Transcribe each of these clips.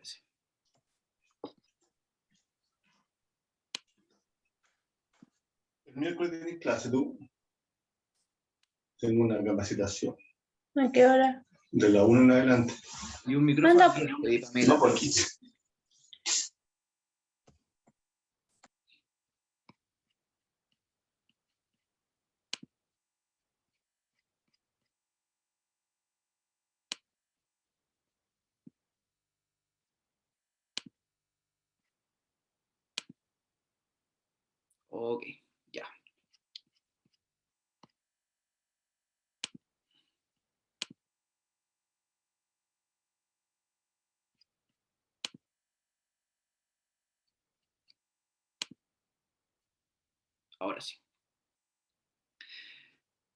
parece. El miércoles tienes clase tú. Tengo una capacitación. ¿A qué hora? De la 1 en adelante. Y un micrófono. Anda, que nos pedí Pamela. No, por aquí. Ok, ya. Ahora sí.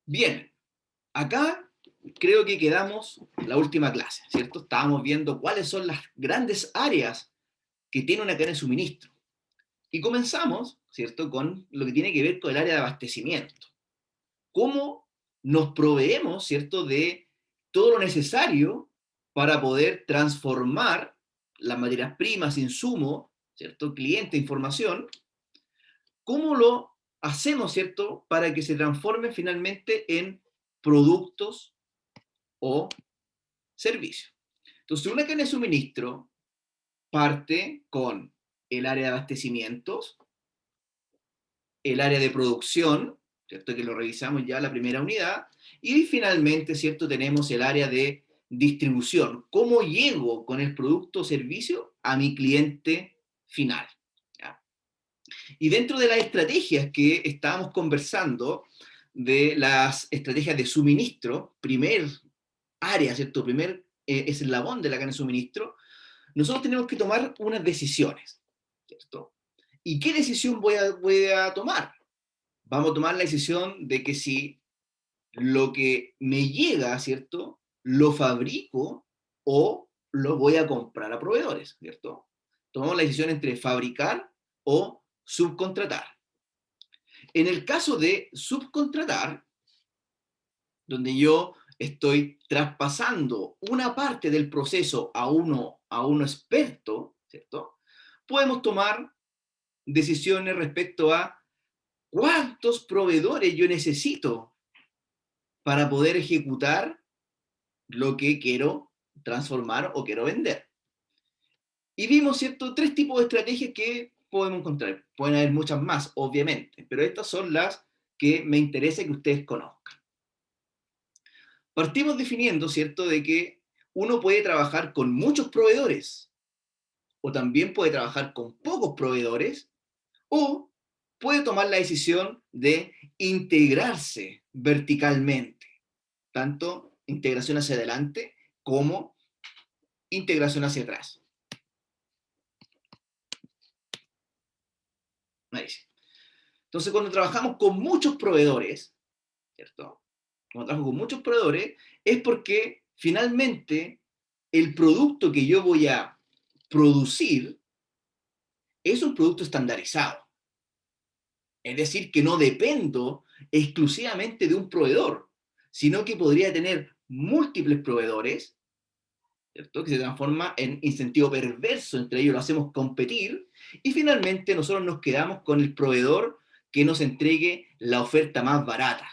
Bien, acá creo que quedamos la última clase, ¿cierto? Estábamos viendo cuáles son las grandes áreas que tiene una cadena de suministro. Y comenzamos, ¿cierto?, con lo que tiene que ver con el área de abastecimiento. ¿Cómo nos proveemos, ¿cierto?, de todo lo necesario para poder transformar las materias primas, insumos, ¿cierto?, cliente, información? ¿Cómo lo hacemos, ¿cierto?, para que se transforme finalmente en productos o servicios? Entonces, una cadena de suministro parte con el área de abastecimientos, el área de producción, ¿cierto?, que lo revisamos ya la primera unidad, y finalmente, ¿cierto?, tenemos el área de distribución. ¿Cómo llego con el producto o servicio a mi cliente final? ¿Ya? Y dentro de las estrategias que estábamos conversando, de las estrategias de suministro, primer área, ¿cierto?, primer eslabón de la cadena de suministro, nosotros tenemos que tomar unas decisiones, ¿cierto? ¿Y qué decisión voy a tomar? Vamos a tomar la decisión de que si lo que me llega, ¿cierto?, lo fabrico o lo voy a comprar a proveedores, ¿cierto? Tomamos la decisión entre fabricar o subcontratar. En el caso de subcontratar, donde yo estoy traspasando una parte del proceso a uno experto, ¿cierto?, podemos tomar decisiones respecto a cuántos proveedores yo necesito para poder ejecutar lo que quiero transformar o quiero vender. Y vimos, ¿cierto?, tres tipos de estrategias que podemos encontrar. Pueden haber muchas más, obviamente, pero estas son las que me interesa que ustedes conozcan. Partimos definiendo, ¿cierto?, de que uno puede trabajar con muchos proveedores, o también puede trabajar con pocos proveedores, o puede tomar la decisión de integrarse verticalmente, tanto integración hacia adelante como integración hacia atrás. Ahí sí. Entonces, cuando trabajamos con muchos proveedores, ¿cierto? Cuando trabajo con muchos proveedores, es porque finalmente el producto que yo voy a producir es un producto estandarizado. Es decir, que no dependo exclusivamente de un proveedor, sino que podría tener múltiples proveedores, ¿cierto?, que se transforma en incentivo perverso, entre ellos lo hacemos competir, y finalmente nosotros nos quedamos con el proveedor que nos entregue la oferta más barata,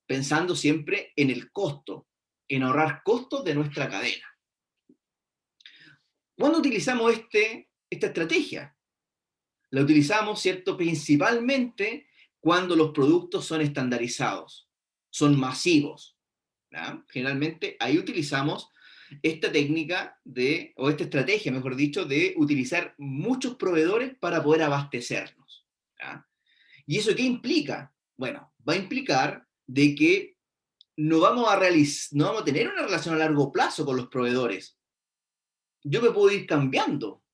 pensando siempre en el costo, en ahorrar costos de nuestra cadena. ¿Cuándo utilizamos esta estrategia? La utilizamos, ¿cierto?, principalmente cuando los productos son estandarizados, son masivos, ¿ya? Generalmente ahí utilizamos esta técnica o esta estrategia, mejor dicho, de utilizar muchos proveedores para poder abastecernos, ¿ya? ¿Y eso qué implica? Bueno, va a implicar de que no vamos a tener una relación a largo plazo con los proveedores. Yo me puedo ir cambiando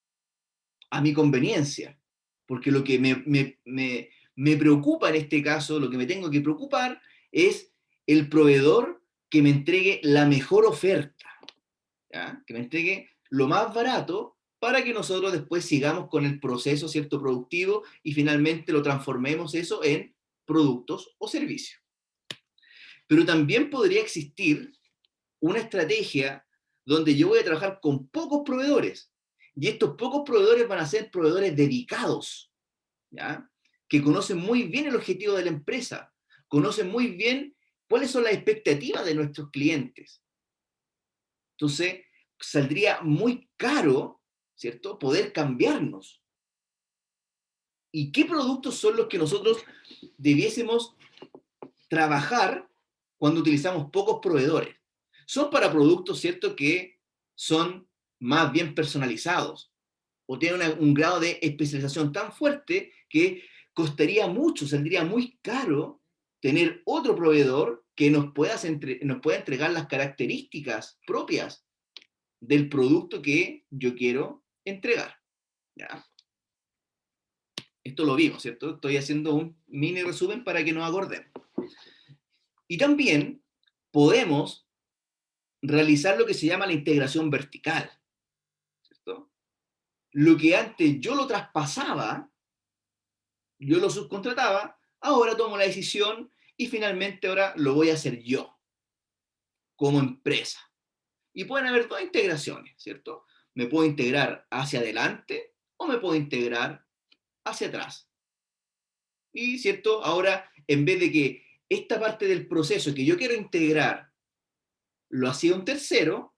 a mi conveniencia, porque lo que me preocupa en este caso, lo que me tengo que preocupar es el proveedor que me entregue la mejor oferta, ¿ya?, que me entregue lo más barato para que nosotros después sigamos con el proceso, ¿cierto?, productivo, y finalmente lo transformemos eso en productos o servicios. Pero también podría existir una estrategia donde yo voy a trabajar con pocos proveedores Y estos pocos proveedores van a ser proveedores dedicados, ¿ya? Que conocen muy bien el objetivo de la empresa, conocen muy bien cuáles son las expectativas de nuestros clientes. Entonces, saldría muy caro, ¿cierto?, poder cambiarnos. ¿Y qué productos son los que nosotros debiésemos trabajar cuando utilizamos pocos proveedores? Son para productos, ¿cierto?, que son más bien personalizados o tienen un grado de especialización tan fuerte que costaría mucho, saldría muy caro tener otro proveedor que nos pueda entregar las características propias del producto que yo quiero entregar. ¿Ya? Esto lo vimos, ¿cierto? Estoy haciendo un mini resumen para que nos acordemos. Y también podemos realizar lo que se llama la integración vertical, ¿cierto? Lo que antes yo lo traspasaba, yo lo subcontrataba, ahora tomo la decisión y finalmente ahora lo voy a hacer yo, como empresa. Y pueden haber dos integraciones, ¿cierto? Me puedo integrar hacia adelante o me puedo integrar hacia atrás. Y, ¿cierto? Ahora, en vez de que esta parte del proceso que yo quiero integrar lo hacía un tercero,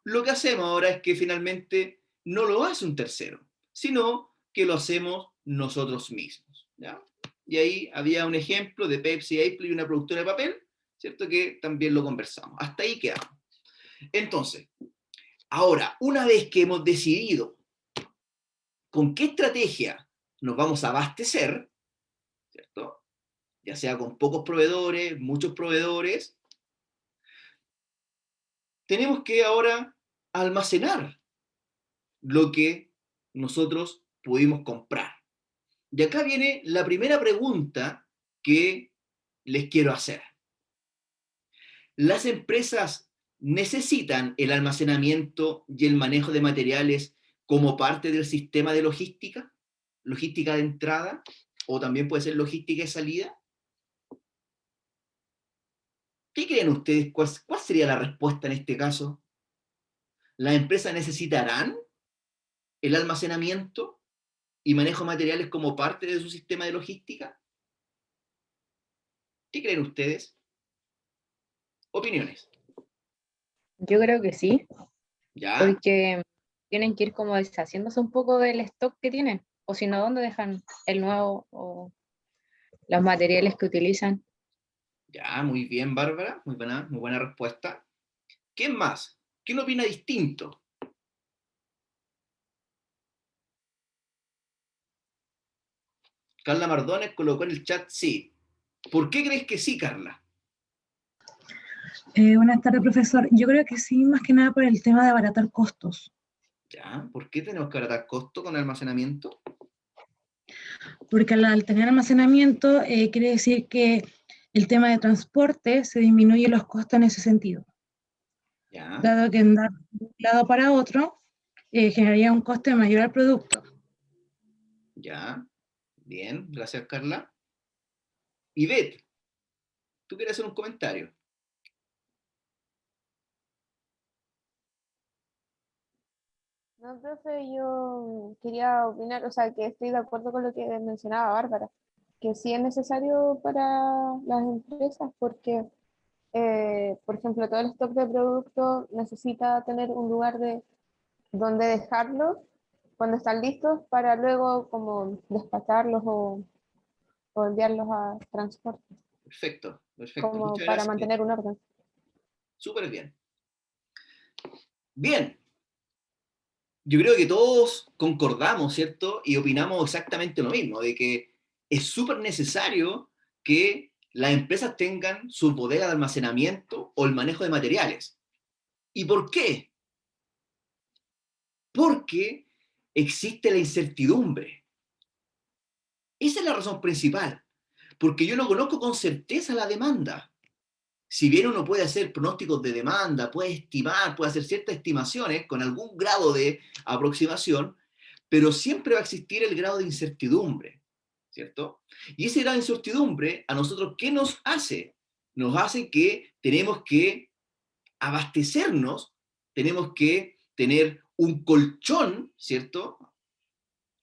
lo que hacemos ahora es que finalmente no lo hace un tercero, sino que lo hacemos nosotros mismos, ¿ya? Y ahí había un ejemplo de Pepsi, Apple y una productora de papel, ¿cierto? Que también lo conversamos. Hasta ahí quedamos. Entonces, ahora, una vez que hemos decidido con qué estrategia nos vamos a abastecer, ¿cierto? Ya sea con pocos proveedores, muchos proveedores, tenemos que ahora almacenar lo que nosotros pudimos comprar. Y acá viene la primera pregunta que les quiero hacer. ¿Las empresas necesitan el almacenamiento y el manejo de materiales como parte del sistema de logística? ¿Logística de entrada? ¿O también puede ser logística de salida? ¿Qué creen ustedes? ¿Cuál sería la respuesta en este caso? ¿Las empresas necesitarán el almacenamiento y manejo de materiales como parte de su sistema de logística? ¿Qué creen ustedes? Opiniones. Yo creo que sí, ¿Ya? porque tienen que ir como deshaciéndose un poco del stock que tienen, o si no, ¿dónde dejan el nuevo o los materiales que utilizan? Ya, muy bien, Bárbara. Muy buena respuesta. ¿Quién más? ¿Quién opina distinto? Carla Mardones colocó en el chat sí. ¿Por qué crees que sí, Carla? Buenas tardes, profesor. Yo creo que sí, más que nada por el tema de abaratar costos, ¿Ya? ¿Por qué tenemos que abaratar costo con el almacenamiento? porque al tener almacenamiento quiere decir que el tema de transporte se disminuye los costos en ese sentido, ¿Ya? dado que andar de un lado para otro generaría un coste mayor al producto. ¿Ya? Bien, gracias, Carla. Y Beth, ¿tú quieres hacer un comentario? No, profe, yo quería opinar, o sea, que estoy de acuerdo con lo que mencionaba Bárbara, que sí es necesario para las empresas porque, por ejemplo, todo el stock de productos necesita tener un lugar donde dejarlos cuando están listos para luego como despacharlos o enviarlos a transporte, Perfecto, perfecto. como Muchas para gracias. mantener un orden. Súper bien. Bien. Yo creo que todos concordamos, ¿cierto? Y opinamos exactamente lo mismo, de que es súper necesario que las empresas tengan su bodega de almacenamiento o el manejo de materiales. ¿Y por qué? Porque existe la incertidumbre. Esa es la razón principal. Porque yo no conozco con certeza la demanda. Si bien uno puede hacer pronósticos de demanda, puede estimar, puede hacer ciertas estimaciones con algún grado de aproximación, pero siempre va a existir el grado de incertidumbre, ¿cierto? Y ese grado de incertidumbre, a nosotros, ¿qué nos hace? Nos hace que tenemos que abastecernos, tenemos que tener un colchón, ¿cierto?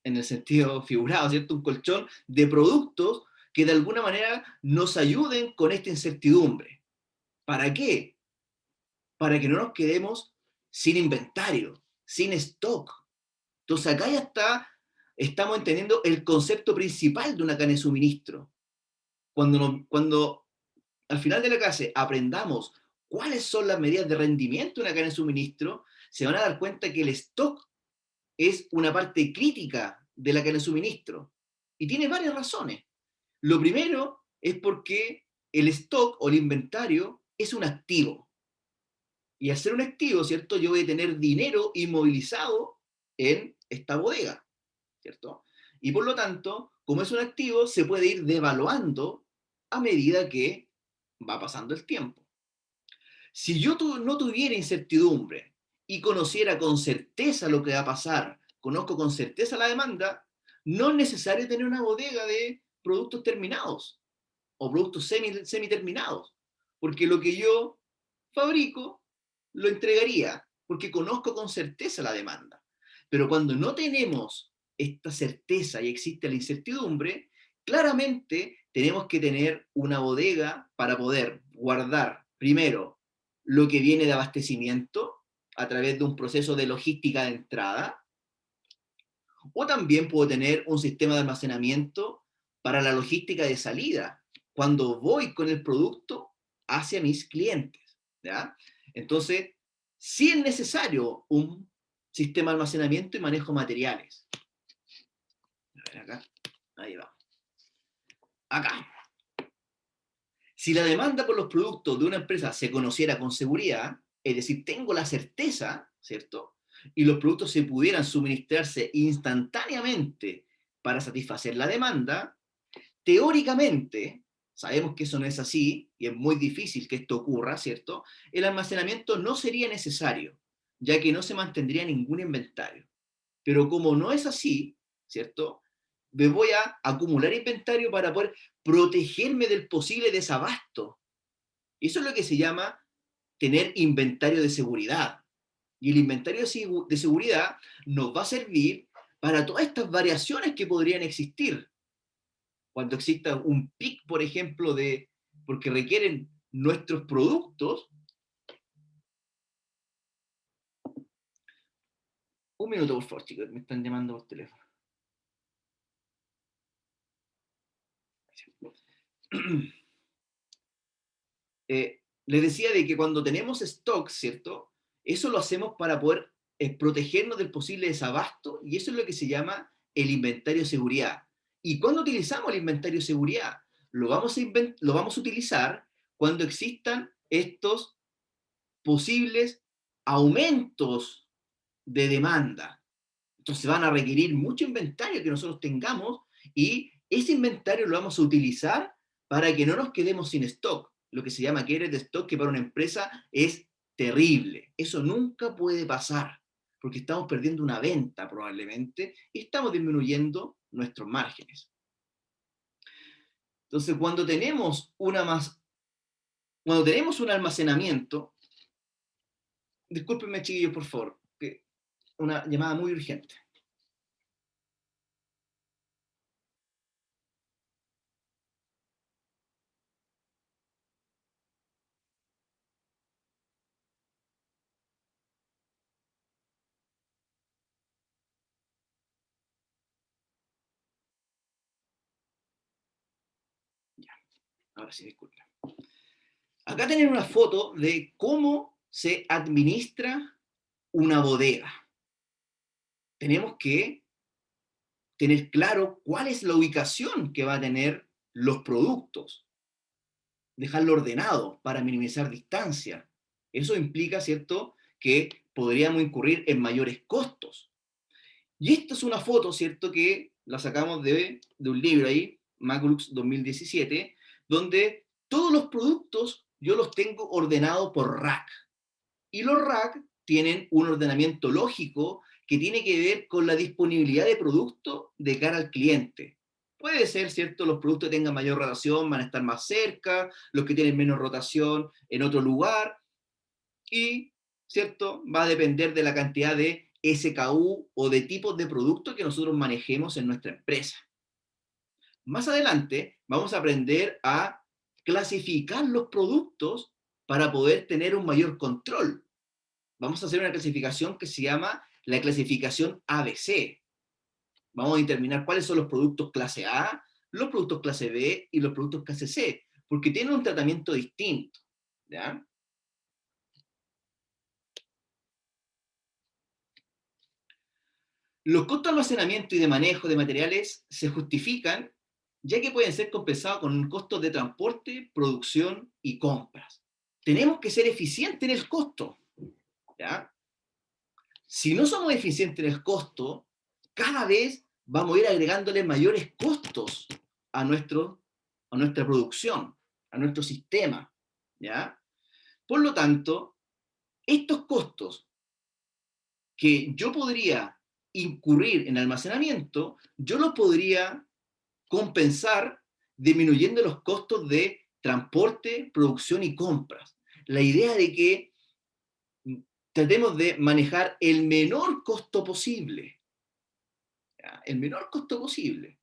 En el sentido figurado, ¿cierto? Un colchón de productos que de alguna manera nos ayuden con esta incertidumbre. ¿Para qué? Para que no nos quedemos sin inventario, sin stock. Entonces acá ya estamos entendiendo el concepto principal de una cadena de suministro. Cuando al final de la clase aprendamos cuáles son las medidas de rendimiento de una cadena de suministro, se van a dar cuenta que el stock es una parte crítica de la cadena de suministro. Y tiene varias razones. Lo primero es porque el stock o el inventario es un activo. Y al ser un activo, ¿cierto? Yo voy a tener dinero inmovilizado en esta bodega, ¿cierto? Y por lo tanto, como es un activo, se puede ir devaluando a medida que va pasando el tiempo. Si yo no tuviera incertidumbre y conociera con certeza lo que va a pasar, conozco con certeza la demanda, no es necesario tener una bodega de productos terminados o productos semi-terminados, porque lo que yo fabrico lo entregaría, porque conozco con certeza la demanda. Pero cuando no tenemos esta certeza y existe la incertidumbre, claramente tenemos que tener una bodega para poder guardar, primero, lo que viene de abastecimiento a través de un proceso de logística de entrada, o también puedo tener un sistema de almacenamiento para la logística de salida, cuando voy con el producto hacia mis clientes, ¿ya? Entonces, sí es necesario un sistema de almacenamiento y manejo de materiales. A ver acá, ahí va. Acá. Si la demanda por los productos de una empresa se conociera con seguridad, es decir, tengo la certeza, ¿cierto? Y los productos se pudieran suministrarse instantáneamente para satisfacer la demanda, teóricamente, sabemos que eso no es así, y es muy difícil que esto ocurra, ¿cierto? El almacenamiento no sería necesario, ya que no se mantendría ningún inventario. Pero como no es así, ¿cierto? Me voy a acumular inventario para poder protegerme del posible desabasto. Eso es lo que se llama tener inventario de seguridad. Y el inventario de seguridad nos va a servir para todas estas variaciones que podrían existir. Cuando exista un pic, por ejemplo, porque requieren nuestros productos. Un minuto, por favor, chicos, me están llamando por teléfono. Les decía de que cuando tenemos stock, ¿cierto? Eso lo hacemos para poder protegernos del posible desabasto, y eso es lo que se llama el inventario de seguridad. ¿Y cuando utilizamos el inventario de seguridad? Lo vamos a utilizar cuando existan estos posibles aumentos de demanda. Entonces van a requerir mucho inventario que nosotros tengamos, y ese inventario lo vamos a utilizar para que no nos quedemos sin stock, lo que se llama quiebre de stock, que para una empresa es terrible. Eso nunca puede pasar, porque estamos perdiendo una venta probablemente y estamos disminuyendo nuestros márgenes. Entonces, cuando tenemos un almacenamiento, discúlpenme, chiquillos, por favor, que una llamada muy urgente. Ahora sí, disculpen. Acá tienen una foto de cómo se administra una bodega. Tenemos que tener claro cuál es la ubicación que va a tener los productos. Dejarlo ordenado para minimizar distancia. Eso implica, ¿cierto?, que podríamos incurrir en mayores costos. Y esta es una foto, ¿cierto?, que la sacamos de un libro ahí, Maclux 2017, donde todos los productos yo los tengo ordenados por rack. Y los rack tienen un ordenamiento lógico que tiene que ver con la disponibilidad de producto de cara al cliente. Puede ser, ¿cierto?, los productos que tengan mayor rotación van a estar más cerca, los que tienen menos rotación en otro lugar, y, ¿cierto?, va a depender de la cantidad de SKU o de tipos de productos que nosotros manejemos en nuestra empresa. Más adelante vamos a aprender a clasificar los productos para poder tener un mayor control. Vamos a hacer una clasificación que se llama la clasificación ABC. Vamos a determinar cuáles son los productos clase A, los productos clase B y los productos clase C, porque tienen un tratamiento distinto, ¿ya? Los costos de almacenamiento y de manejo de materiales se justifican ya que pueden ser compensados con costos de transporte, producción y compras. Tenemos que ser eficientes en el costo, ¿ya? Si no somos eficientes en el costo, cada vez vamos a ir agregándole mayores costos a nuestra producción, a nuestro sistema, ¿ya? Por lo tanto, estos costos que yo podría incurrir en almacenamiento, yo los podría compensar disminuyendo los costos de transporte, producción y compras. La idea de que tratemos de manejar el menor costo posible, ¿ya? El menor costo posible,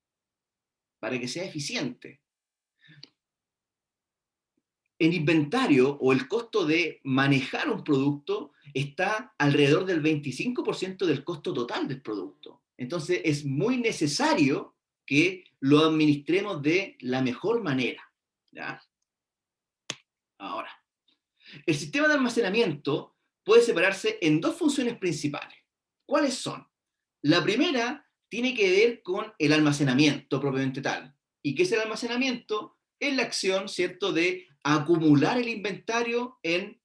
para que sea eficiente. El inventario o el costo de manejar un producto está alrededor del 25% del costo total del producto. Entonces es muy necesario que lo administremos de la mejor manera, ¿ya? Ahora, el sistema de almacenamiento puede separarse en dos funciones principales. ¿Cuáles son? La primera tiene que ver con el almacenamiento propiamente tal. ¿Y qué es el almacenamiento? Es la acción, ¿cierto?, de acumular el inventario en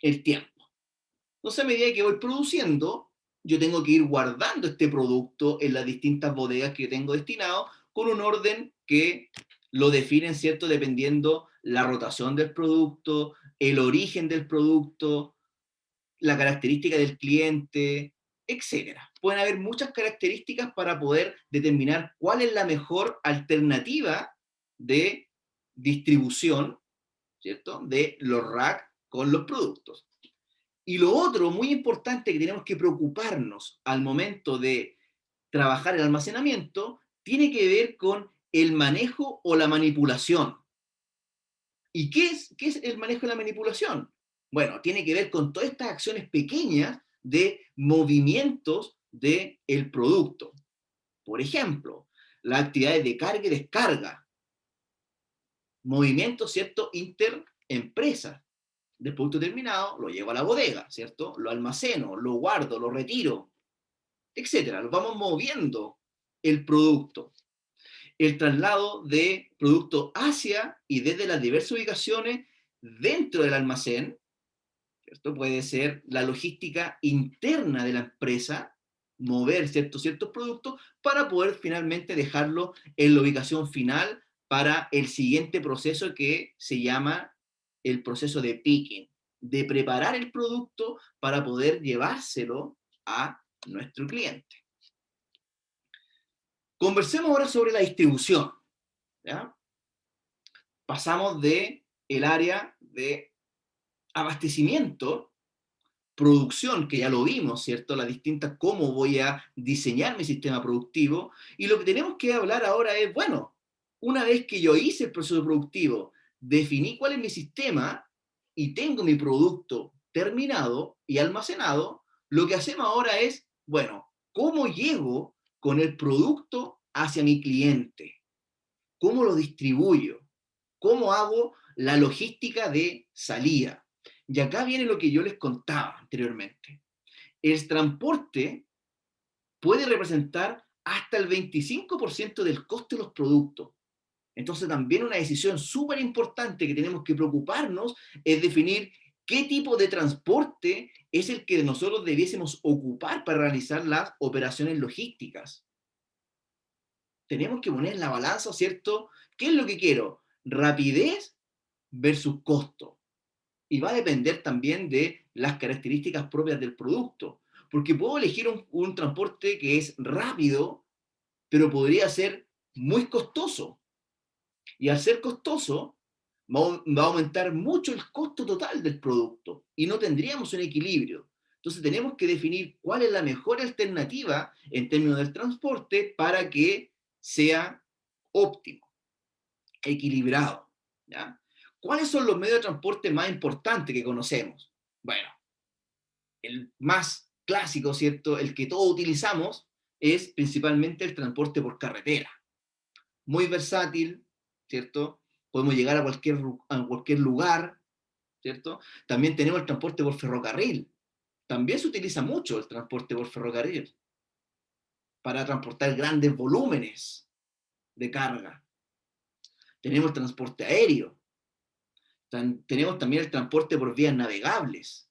el tiempo. Entonces, a medida que voy produciendo, yo tengo que ir guardando este producto en las distintas bodegas que yo tengo destinado con un orden que lo definen, ¿cierto?, dependiendo la rotación del producto, el origen del producto, la característica del cliente, etc. Pueden haber muchas características para poder determinar cuál es la mejor alternativa de distribución, ¿cierto?, de los rack con los productos. Y lo otro muy importante que tenemos que preocuparnos al momento de trabajar el almacenamiento tiene que ver con el manejo o la manipulación. ¿Y qué es el manejo y la manipulación? Bueno, tiene que ver con todas estas acciones pequeñas de movimientos del producto. Por ejemplo, las actividades de carga y descarga, movimientos, ¿cierto?, interempresas. Del producto terminado, lo llevo a la bodega, ¿cierto? Lo almaceno, lo guardo, lo retiro, etcétera. Lo vamos moviendo el producto. El traslado de producto hacia y desde las diversas ubicaciones dentro del almacén, ¿cierto? Puede ser la logística interna de la empresa, mover ciertos productos para poder finalmente dejarlo en la ubicación final para el siguiente proceso que se llama el proceso de picking, de preparar el producto para poder llevárselo a nuestro cliente. Conversemos ahora sobre la distribución, ¿ya? Pasamos del área de abastecimiento, producción, que ya lo vimos, ¿cierto? Las distintas, cómo voy a diseñar mi sistema productivo, y lo que tenemos que hablar ahora es, bueno, una vez que yo hice el proceso productivo, definí cuál es mi sistema y tengo mi producto terminado y almacenado, lo que hacemos ahora es, bueno, ¿cómo llego con el producto hacia mi cliente? ¿Cómo lo distribuyo? ¿Cómo hago la logística de salida? Y acá viene lo que yo les contaba anteriormente. El transporte puede representar hasta el 25% del costo de los productos. Entonces también una decisión súper importante que tenemos que preocuparnos es definir qué tipo de transporte es el que nosotros debiésemos ocupar para realizar las operaciones logísticas. Tenemos que poner en la balanza, ¿cierto? ¿Qué es lo que quiero? Rapidez versus costo. Y va a depender también de las características propias del producto. Porque puedo elegir un transporte que es rápido, pero podría ser muy costoso. Y al ser costoso, va a aumentar mucho el costo total del producto y no tendríamos un equilibrio. Entonces tenemos que definir cuál es la mejor alternativa en términos del transporte para que sea óptimo, equilibrado, ¿ya? ¿Cuáles son los medios de transporte más importantes que conocemos? Bueno, el más clásico, ¿cierto? El que todos utilizamos es principalmente el transporte por carretera. Muy versátil, ¿cierto? Podemos llegar a cualquier lugar, ¿cierto? También tenemos el transporte por ferrocarril. También se utiliza mucho el transporte por ferrocarril para transportar grandes volúmenes de carga. Tenemos el transporte aéreo. Tenemos también el transporte por vías navegables.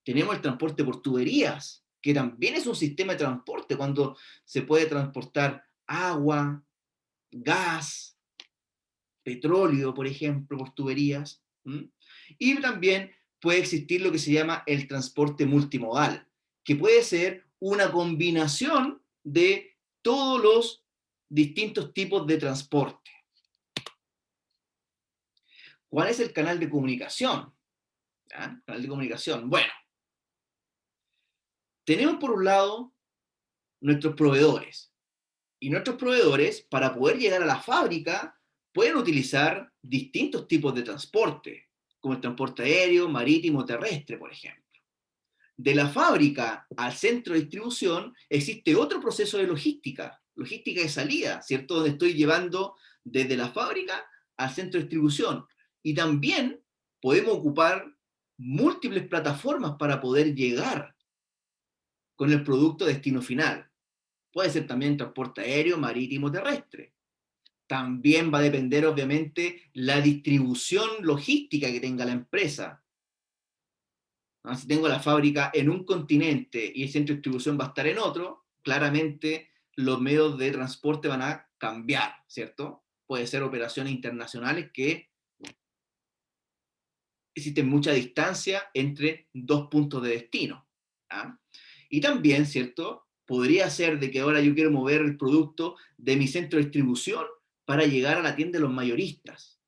Tenemos el transporte por tuberías, que también es un sistema de transporte cuando se puede transportar agua, gas, petróleo, por ejemplo, por tuberías. Y también puede existir lo que se llama el transporte multimodal, que puede ser una combinación de todos los distintos tipos de transporte. ¿Cuál es el canal de comunicación? ¿Ya? Canal de comunicación. Bueno, tenemos por un lado nuestros proveedores. Y nuestros proveedores, para poder llegar a la fábrica, pueden utilizar distintos tipos de transporte, como el transporte aéreo, marítimo, terrestre, por ejemplo. De la fábrica al centro de distribución existe otro proceso de logística de salida, ¿cierto? Donde estoy llevando desde la fábrica al centro de distribución. Y también podemos ocupar múltiples plataformas para poder llegar con el producto a destino final. Puede ser también transporte aéreo, marítimo, terrestre. También va a depender, obviamente, la distribución logística que tenga la empresa. ¿No? Si tengo la fábrica en un continente y el centro de distribución va a estar en otro, claramente los medios de transporte van a cambiar, ¿cierto? Puede ser operaciones internacionales que existen mucha distancia entre dos puntos de destino. ¿Ah? Y también, ¿cierto? Podría ser de que ahora yo quiero mover el producto de mi centro de distribución para llegar a la tienda de los mayoristas.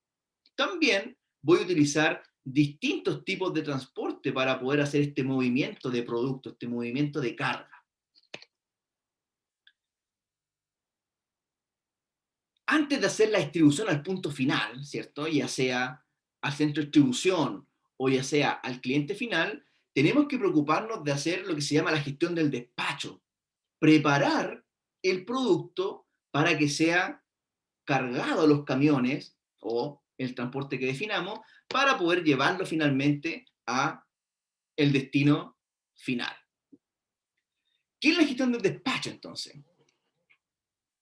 También voy a utilizar distintos tipos de transporte para poder hacer este movimiento de producto, este movimiento de carga. Antes de hacer la distribución al punto final, ¿cierto? Ya sea al centro de distribución o ya sea al cliente final, tenemos que preocuparnos de hacer lo que se llama la gestión del despacho. Preparar el producto para que sea cargado a los camiones o el transporte que definamos para poder llevarlo finalmente a el destino final. ¿Qué es la gestión del despacho entonces?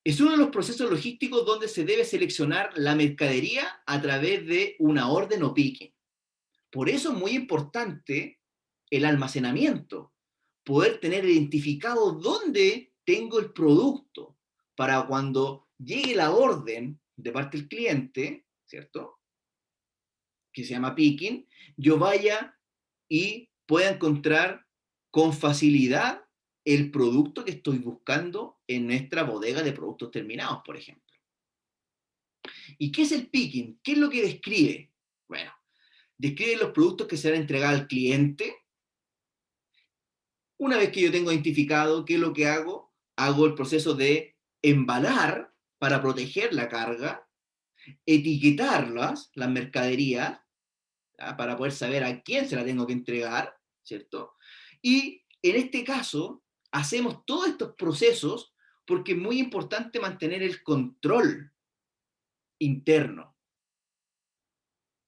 Es uno de los procesos logísticos donde se debe seleccionar la mercadería a través de una orden o picking. Por eso es muy importante el almacenamiento, poder tener identificado dónde tengo el producto para cuando llegue la orden de parte del cliente, ¿cierto? Que se llama picking, yo vaya y pueda encontrar con facilidad el producto que estoy buscando en nuestra bodega de productos terminados, por ejemplo. ¿Y qué es el picking? ¿Qué es lo que describe? Bueno, describe los productos que se van a entregar al cliente. Una vez que yo tengo identificado qué es lo que hago, hago el proceso de embalar para proteger la carga, etiquetarlas, las mercaderías, ¿ya? Para poder saber a quién se la tengo que entregar, ¿cierto? Y en este caso, hacemos todos estos procesos porque es muy importante mantener el control interno,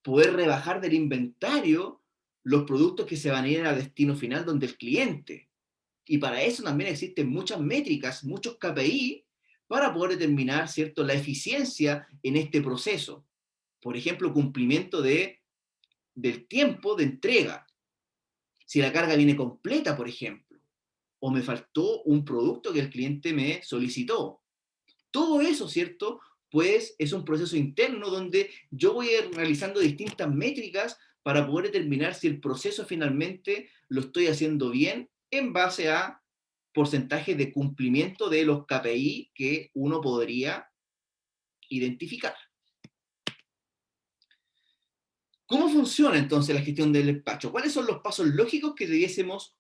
poder rebajar del inventario los productos que se van a ir al destino final donde el cliente. Y para eso también existen muchas métricas, muchos KPI, para poder determinar, ¿cierto?, la eficiencia en este proceso. Por ejemplo, cumplimiento del tiempo de entrega. Si la carga viene completa, por ejemplo, o me faltó un producto que el cliente me solicitó. Todo eso, ¿cierto?, pues es un proceso interno donde yo voy a ir realizando distintas métricas para poder determinar si el proceso finalmente lo estoy haciendo bien en base a porcentajes de cumplimiento de los KPI que uno podría identificar. ¿Cómo funciona entonces la gestión del despacho? ¿Cuáles son los pasos lógicos que debiésemos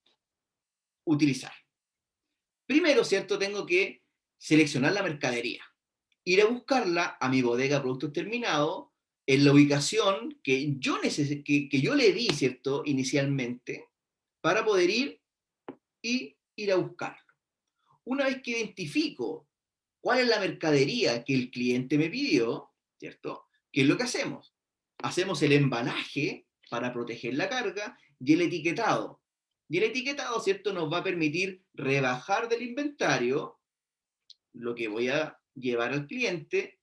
utilizar? Primero, ¿cierto? Tengo que seleccionar la mercadería, ir a buscarla a mi bodega de productos terminados en la ubicación que yo le di, ¿cierto? Inicialmente, para poder ir a buscarlo. Una vez que identifico cuál es la mercadería que el cliente me pidió, ¿cierto? ¿Qué es lo que hacemos? Hacemos el embalaje para proteger la carga y el etiquetado. Y el etiquetado, ¿cierto?, nos va a permitir rebajar del inventario lo que voy a llevar al cliente.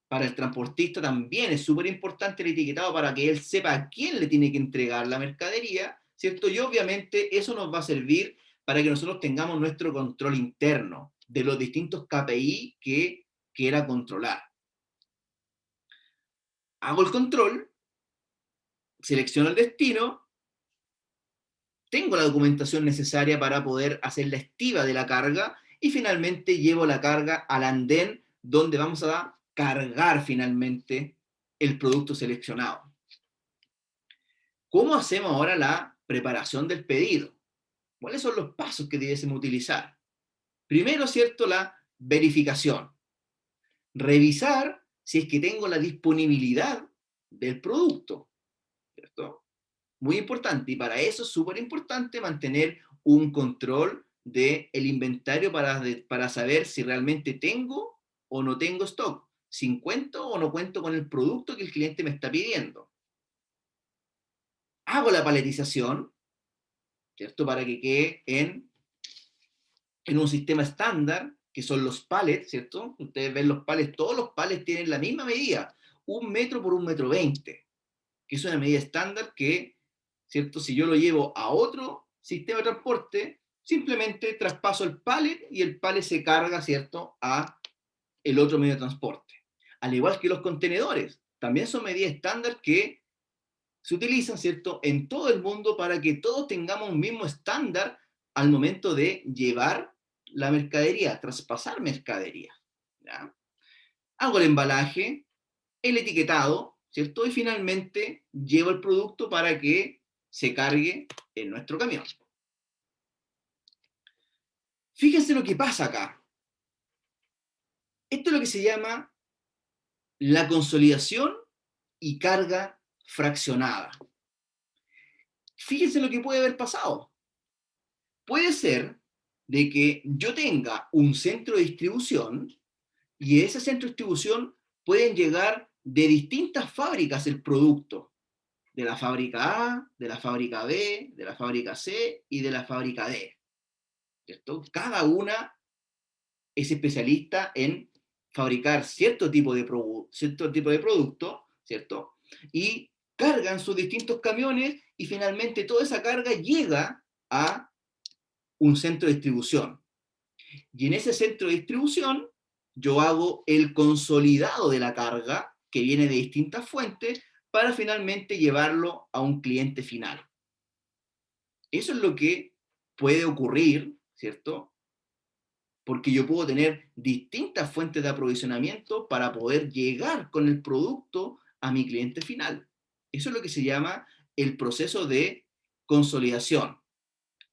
Para el transportista también es súper importante el etiquetado para que él sepa a quién le tiene que entregar la mercadería, ¿cierto? Y obviamente eso nos va a servir para que nosotros tengamos nuestro control interno de los distintos KPI que quiera controlar. Hago el control, selecciono el destino, tengo la documentación necesaria para poder hacer la estiva de la carga y finalmente llevo la carga al andén donde vamos a cargar finalmente el producto seleccionado. ¿Cómo hacemos ahora la preparación del pedido? ¿Cuáles son los pasos que debiésemos utilizar? Primero, ¿cierto?, la verificación. Revisar si es que tengo la disponibilidad del producto, ¿cierto? Muy importante, y para eso es súper importante mantener un control del inventario para saber si realmente tengo o no tengo stock, si cuento o no cuento con el producto que el cliente me está pidiendo. Hago la paletización, ¿cierto? Para que quede en un sistema estándar, que son los pallets, ¿cierto? Ustedes ven los pallets, todos los pallets tienen la misma medida, 1 metro por 1,20 metros, que es una medida estándar que, ¿cierto? Si yo lo llevo a otro sistema de transporte, simplemente traspaso el pallet y el pallet se carga, ¿cierto?, a el otro medio de transporte. Al igual que los contenedores, también son medidas estándar que se utilizan, ¿cierto?, en todo el mundo para que todos tengamos un mismo estándar al momento de llevar la mercadería, traspasar mercadería, ¿ya? Hago el embalaje, el etiquetado, ¿cierto? Y finalmente llevo el producto para que se cargue en nuestro camión. Fíjense lo que pasa acá. Esto es lo que se llama la consolidación y carga fraccionada. Fíjense lo que puede haber pasado. Puede ser de que yo tenga un centro de distribución y de ese centro de distribución pueden llegar de distintas fábricas el producto. De la fábrica A, de la fábrica B, de la fábrica C y de la fábrica D, ¿cierto? Cada una es especialista en fabricar cierto tipo de producto, ¿cierto? Y cargan sus distintos camiones y finalmente toda esa carga llega a un centro de distribución. Y en ese centro de distribución yo hago el consolidado de la carga que viene de distintas fuentes para finalmente llevarlo a un cliente final. Eso es lo que puede ocurrir, ¿cierto? Porque yo puedo tener distintas fuentes de aprovisionamiento para poder llegar con el producto a mi cliente final. Eso es lo que se llama el proceso de consolidación.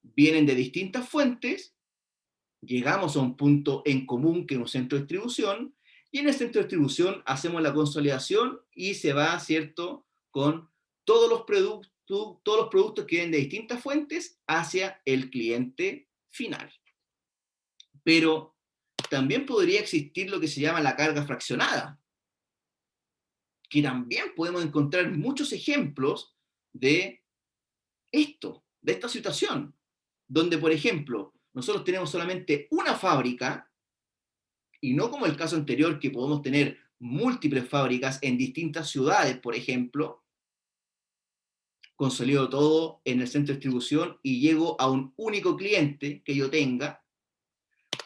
Vienen de distintas fuentes, llegamos a un punto en común que es un centro de distribución, y en el centro de distribución hacemos la consolidación y se va, ¿cierto?, con todos los productos que vienen de distintas fuentes hacia el cliente final. Pero también podría existir lo que se llama la carga fraccionada, que también podemos encontrar muchos ejemplos de esto, de esta situación, donde, por ejemplo, nosotros tenemos solamente una fábrica, y no como el caso anterior, que podemos tener múltiples fábricas en distintas ciudades, por ejemplo, consolido todo en el centro de distribución y llego a un único cliente que yo tenga.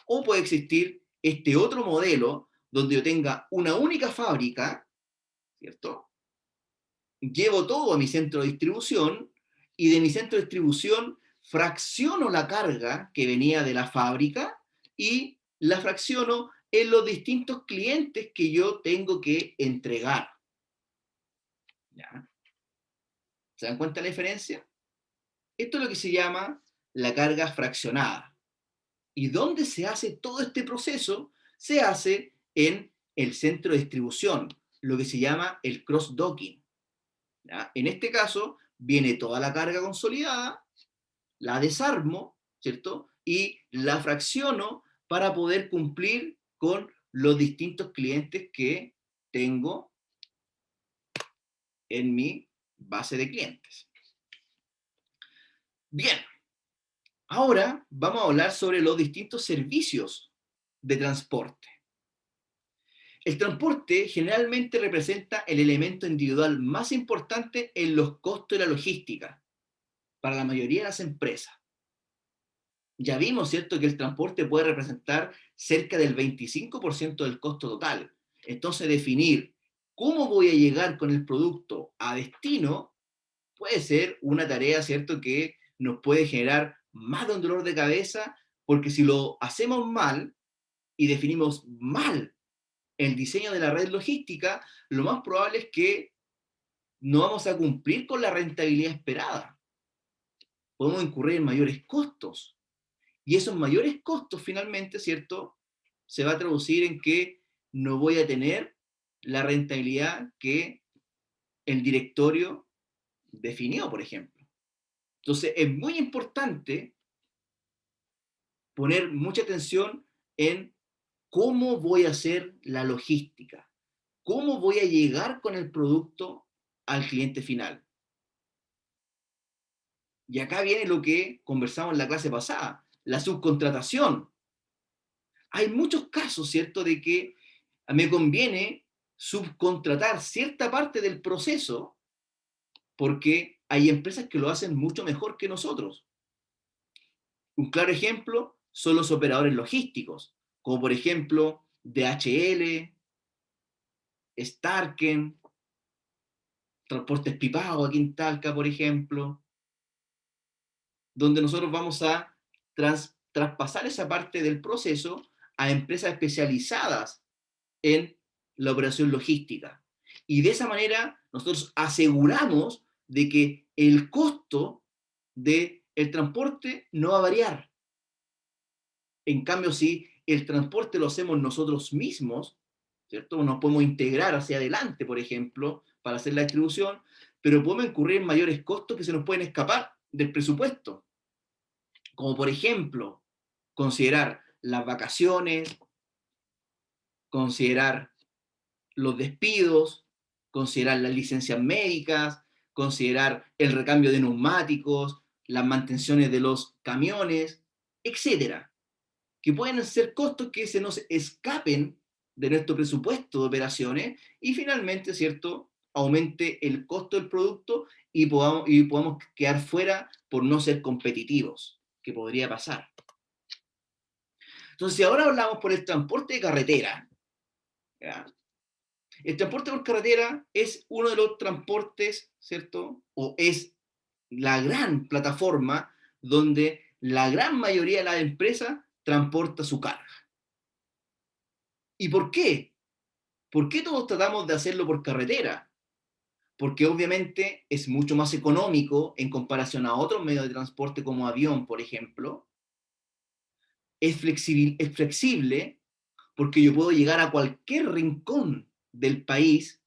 O puede existir este otro modelo donde yo tenga una única fábrica, ¿cierto? Llevo todo a mi centro de distribución y de mi centro de distribución fracciono la carga que venía de la fábrica y la fracciono en los distintos clientes que yo tengo que entregar. ¿Ya? ¿Se dan cuenta de la diferencia? Esto es lo que se llama la carga fraccionada. ¿Y dónde se hace todo este proceso? Se hace en el centro de distribución, lo que se llama el cross-docking. En este caso, viene toda la carga consolidada, la desarmo, ¿cierto? Y la fracciono para poder cumplir con los distintos clientes que tengo en mi base de clientes. Bien, ahora vamos a hablar sobre los distintos servicios de transporte. El transporte generalmente representa el elemento individual más importante en los costos de la logística para la mayoría de las empresas. Ya vimos, ¿cierto?, que el transporte puede representar cerca del 25% del costo total. Entonces, definir cómo voy a llegar con el producto a destino puede ser una tarea, ¿cierto?, que nos puede generar más de un dolor de cabeza, porque si lo hacemos mal y definimos mal el diseño de la red logística, lo más probable es que no vamos a cumplir con la rentabilidad esperada. Podemos incurrir en mayores costos. Y esos mayores costos, finalmente, ¿cierto?, se va a traducir en que no voy a tener la rentabilidad que el directorio definió, por ejemplo. Entonces, es muy importante poner mucha atención en cómo voy a hacer la logística, cómo voy a llegar con el producto al cliente final. Y acá viene lo que conversamos en la clase pasada, la subcontratación. Hay muchos casos, ¿cierto?, de que me conviene subcontratar cierta parte del proceso porque hay empresas que lo hacen mucho mejor que nosotros. Un claro ejemplo son los operadores logísticos, como por ejemplo DHL, Starken, Transportes Pipago aquí en Talca, por ejemplo, donde nosotros vamos a traspasar esa parte del proceso a empresas especializadas en la operación logística. Y de esa manera nosotros aseguramos de que el costo del transporte no va a variar. En cambio, si el transporte lo hacemos nosotros mismos, ¿cierto?, nos podemos integrar hacia adelante, por ejemplo, para hacer la distribución, pero podemos incurrir en mayores costos que se nos pueden escapar del presupuesto. Como por ejemplo, considerar las vacaciones, considerar los despidos, considerar las licencias médicas, considerar el recambio de neumáticos, las mantenciones de los camiones, etcétera, que pueden ser costos que se nos escapen de nuestro presupuesto de operaciones y finalmente, ¿cierto?, aumente el costo del producto y podamos quedar fuera por no ser competitivos, que podría pasar. Entonces, si ahora hablamos por el transporte de carretera, ¿ya? El transporte por carretera es uno de los transportes, ¿cierto?, o es la gran plataforma donde la gran mayoría de las empresas transporta su carga. ¿Y por qué? ¿Por qué todos tratamos de hacerlo por carretera? Porque obviamente es mucho más económico en comparación a otros medios de transporte como avión, por ejemplo. Es flexible porque yo puedo llegar a cualquier rincón del país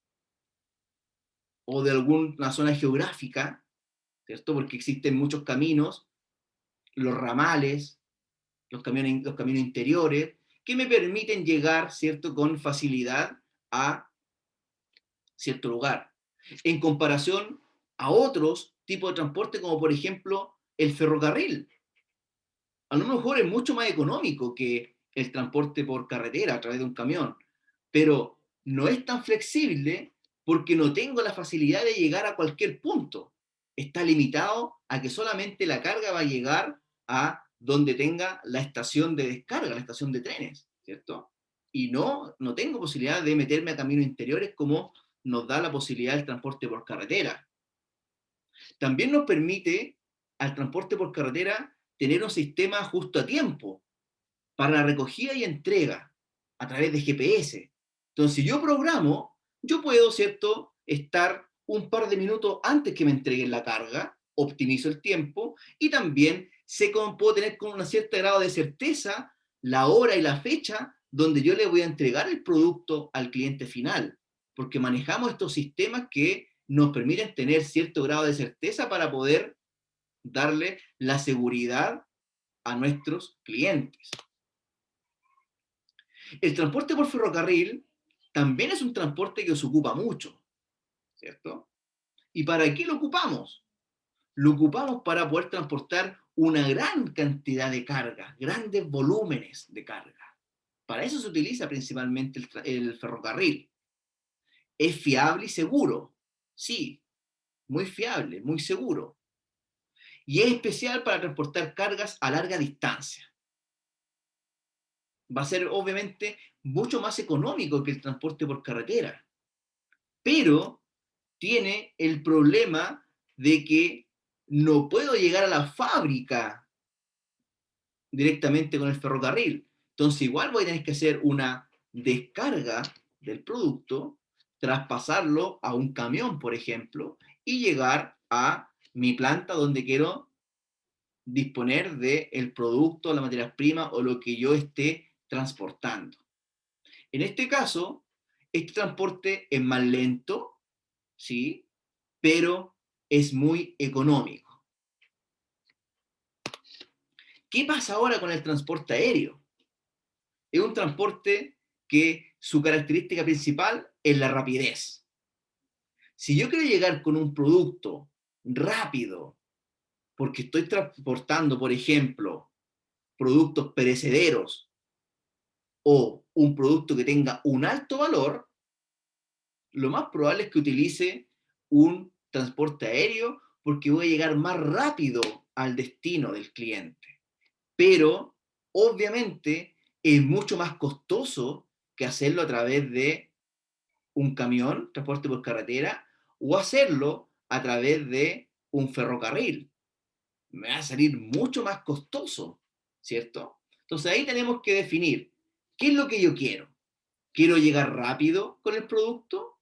o de alguna zona geográfica, ¿cierto? Porque existen muchos caminos, los ramales, los caminos interiores, que me permiten llegar, ¿cierto?, con facilidad a cierto lugar. En comparación a otros tipos de transporte, como por ejemplo el ferrocarril. A lo mejor es mucho más económico que el transporte por carretera a través de un camión, pero no es tan flexible porque no tengo la facilidad de llegar a cualquier punto. Está limitado a que solamente la carga va a llegar a donde tenga la estación de descarga, la estación de trenes, ¿cierto? Y no tengo posibilidad de meterme a caminos interiores como nos da la posibilidad del transporte por carretera. También nos permite al transporte por carretera tener un sistema justo a tiempo para la recogida y entrega a través de GPS. Entonces, si yo programo, yo puedo, ¿cierto?, estar un par de minutos antes que me entreguen la carga, optimizo el tiempo y también puedo tener con un cierto grado de certeza la hora y la fecha donde yo le voy a entregar el producto al cliente final, porque manejamos estos sistemas que nos permiten tener cierto grado de certeza para poder darle la seguridad a nuestros clientes. El transporte por ferrocarril también es un transporte que se ocupa mucho, ¿cierto? ¿Y para qué lo ocupamos? Lo ocupamos para poder transportar una gran cantidad de carga, grandes volúmenes de carga. Para eso se utiliza principalmente el ferrocarril. ¿Es fiable y seguro? Sí, muy fiable, muy seguro. Y es especial para transportar cargas a larga distancia. Va a ser obviamente mucho más económico que el transporte por carretera, pero tiene el problema de que no puedo llegar a la fábrica directamente con el ferrocarril. Entonces igual voy a tener que hacer una descarga del producto, traspasarlo a un camión, por ejemplo, y llegar a mi planta donde quiero disponer del producto, la materia prima o lo que yo esté transportando. En este caso, este transporte es más lento, ¿sí? Pero es muy económico. ¿Qué pasa ahora con el transporte aéreo? Es un transporte que su característica principal es la rapidez. Si yo quiero llegar con un producto rápido, porque estoy transportando, por ejemplo, productos perecederos o un producto que tenga un alto valor, lo más probable es que utilice un transporte aéreo porque voy a llegar más rápido al destino del cliente. Pero, obviamente, es mucho más costoso que hacerlo a través de un camión, transporte por carretera, o hacerlo a través de un ferrocarril. Me va a salir mucho más costoso, ¿cierto? Entonces ahí tenemos que definir qué es lo que yo quiero. ¿Quiero llegar rápido con el producto?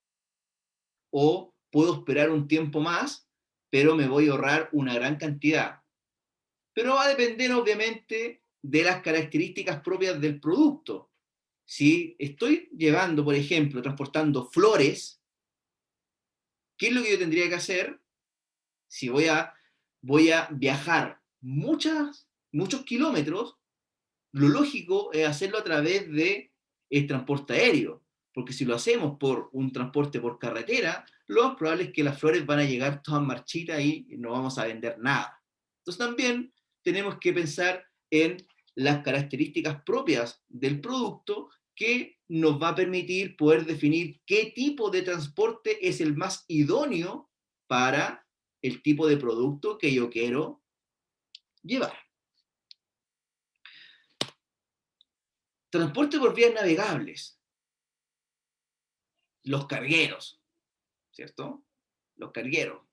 ¿O puedo esperar un tiempo más, pero me voy a ahorrar una gran cantidad? Pero va a depender obviamente de las características propias del producto. Si estoy llevando, por ejemplo, transportando flores, ¿qué es lo que yo tendría que hacer? Si voy a viajar muchos kilómetros, lo lógico es hacerlo a través de el transporte aéreo, porque si lo hacemos por un transporte por carretera, lo más probable es que las flores van a llegar todas marchitas y no vamos a vender nada. Entonces también tenemos que pensar en las características propias del producto que nos va a permitir poder definir qué tipo de transporte es el más idóneo para el tipo de producto que yo quiero llevar. Transporte por vías navegables. Los cargueros, ¿cierto? Los cargueros.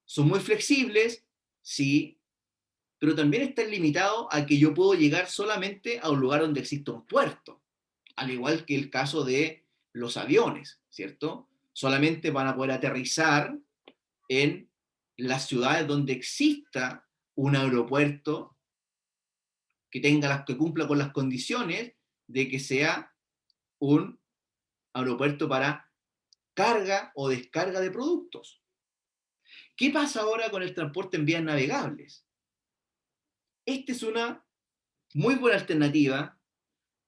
Son muy flexibles, sí, pero también están limitados a que yo puedo llegar solamente a un lugar donde exista un puerto, al igual que el caso de los aviones, ¿cierto? Solamente van a poder aterrizar en las ciudades donde exista un aeropuerto que cumpla con las condiciones de que sea un aeropuerto para carga o descarga de productos. ¿Qué pasa ahora con el transporte en vías navegables? Esta es una muy buena alternativa,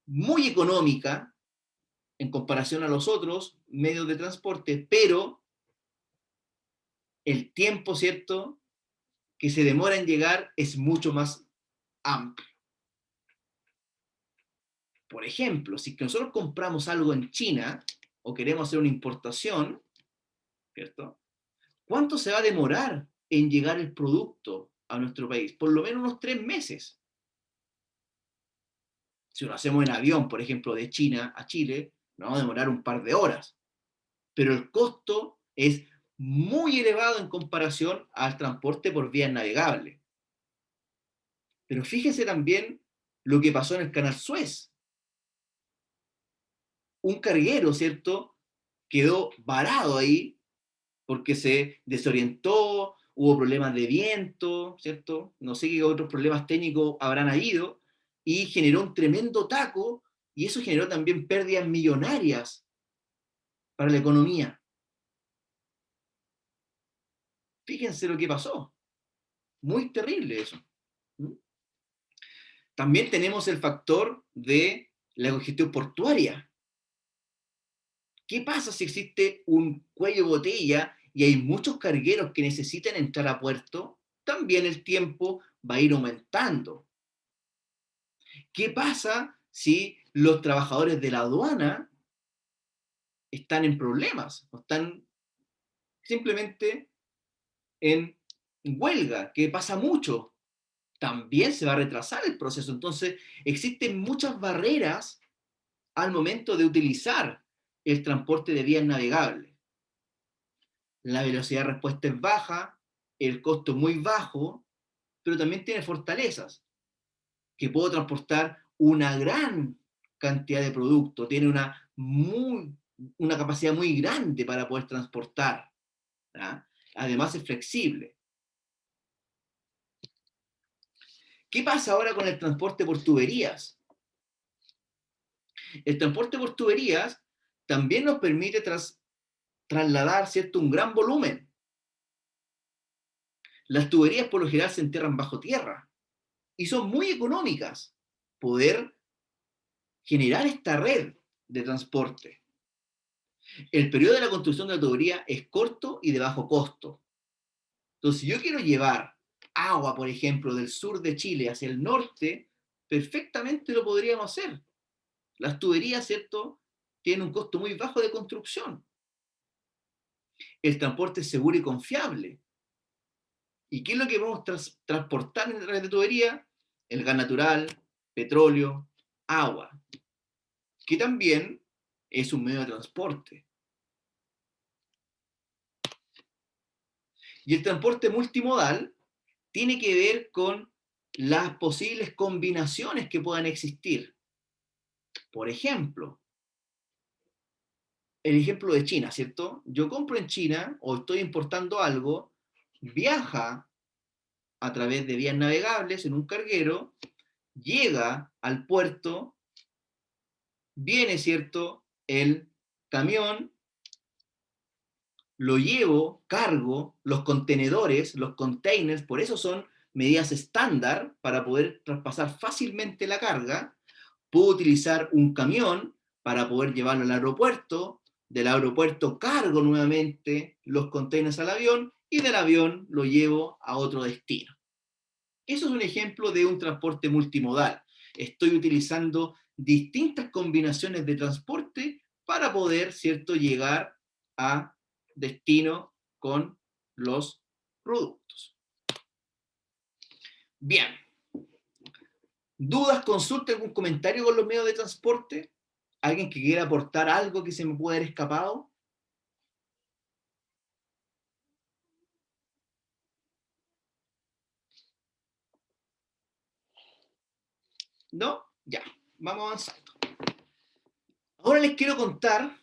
muy económica en comparación a los otros medios de transporte, pero el tiempo, ¿cierto?, que se demora en llegar es mucho más amplio. Por ejemplo, si nosotros compramos algo en China o queremos hacer una importación, ¿cierto?, ¿cuánto se va a demorar en llegar el producto a nuestro país? Por lo menos unos 3 meses. Si lo hacemos en avión, por ejemplo, de China a Chile, nos vamos a demorar un par de horas. Pero el costo es muy elevado en comparación al transporte por vías navegables. Pero fíjese también lo que pasó en el Canal Suez. Un carguero, ¿cierto?, quedó varado ahí porque se desorientó hubo problemas de viento, ¿cierto? No sé qué otros problemas técnicos habrán habido, y generó un tremendo taco, y eso generó también pérdidas millonarias para la economía. Fíjense lo que pasó. Muy terrible eso. ¿Mm? También tenemos el factor de la congestión portuaria. ¿Qué pasa si existe un cuello de botella y hay muchos cargueros que necesitan entrar a puerto? También el tiempo va a ir aumentando. ¿Qué pasa si los trabajadores de la aduana están en problemas o están simplemente en huelga? Que pasa mucho. También se va a retrasar el proceso. Entonces, existen muchas barreras al momento de utilizar el transporte de vías navegables. La velocidad de respuesta es baja, el costo es muy bajo, pero también tiene fortalezas, que puedo transportar una gran cantidad de productos, tiene una capacidad muy grande para poder transportar. ¿Ya? Además es flexible. ¿Qué pasa ahora con el transporte por tuberías? El transporte por tuberías también nos permite trasladar, ¿cierto?, un gran volumen. Las tuberías por lo general se enterran bajo tierra y son muy económicas poder generar esta red de transporte. El periodo de la construcción de la tubería es corto y de bajo costo. Entonces, si yo quiero llevar agua, por ejemplo, del sur de Chile hacia el norte, perfectamente lo podríamos hacer. Las tuberías, ¿cierto?, tienen un costo muy bajo de construcción. El transporte es seguro y confiable. ¿Y qué es lo que vamos a transportar en la red de tubería? El gas natural, petróleo, agua, que también es un medio de transporte. Y el transporte multimodal tiene que ver con las posibles combinaciones que puedan existir. Por ejemplo, el ejemplo de China, ¿cierto? Yo compro en China o estoy importando algo, viaja a través de vías navegables en un carguero, llega al puerto, viene, ¿cierto?, el camión, lo llevo, cargo, los contenedores, los containers, por eso son medidas estándar para poder traspasar fácilmente la carga. Puedo utilizar un camión para poder llevarlo al aeropuerto, del aeropuerto cargo nuevamente los containers al avión y del avión lo llevo a otro destino. Eso es un ejemplo de un transporte multimodal. Estoy utilizando distintas combinaciones de transporte para poder, ¿cierto?, llegar a destino con los productos. Bien. ¿Dudas, consultas, algún comentario con los medios de transporte? ¿Alguien que quiera aportar algo que se me pueda haber escapado? ¿No? Ya, vamos avanzando. Ahora les quiero contar,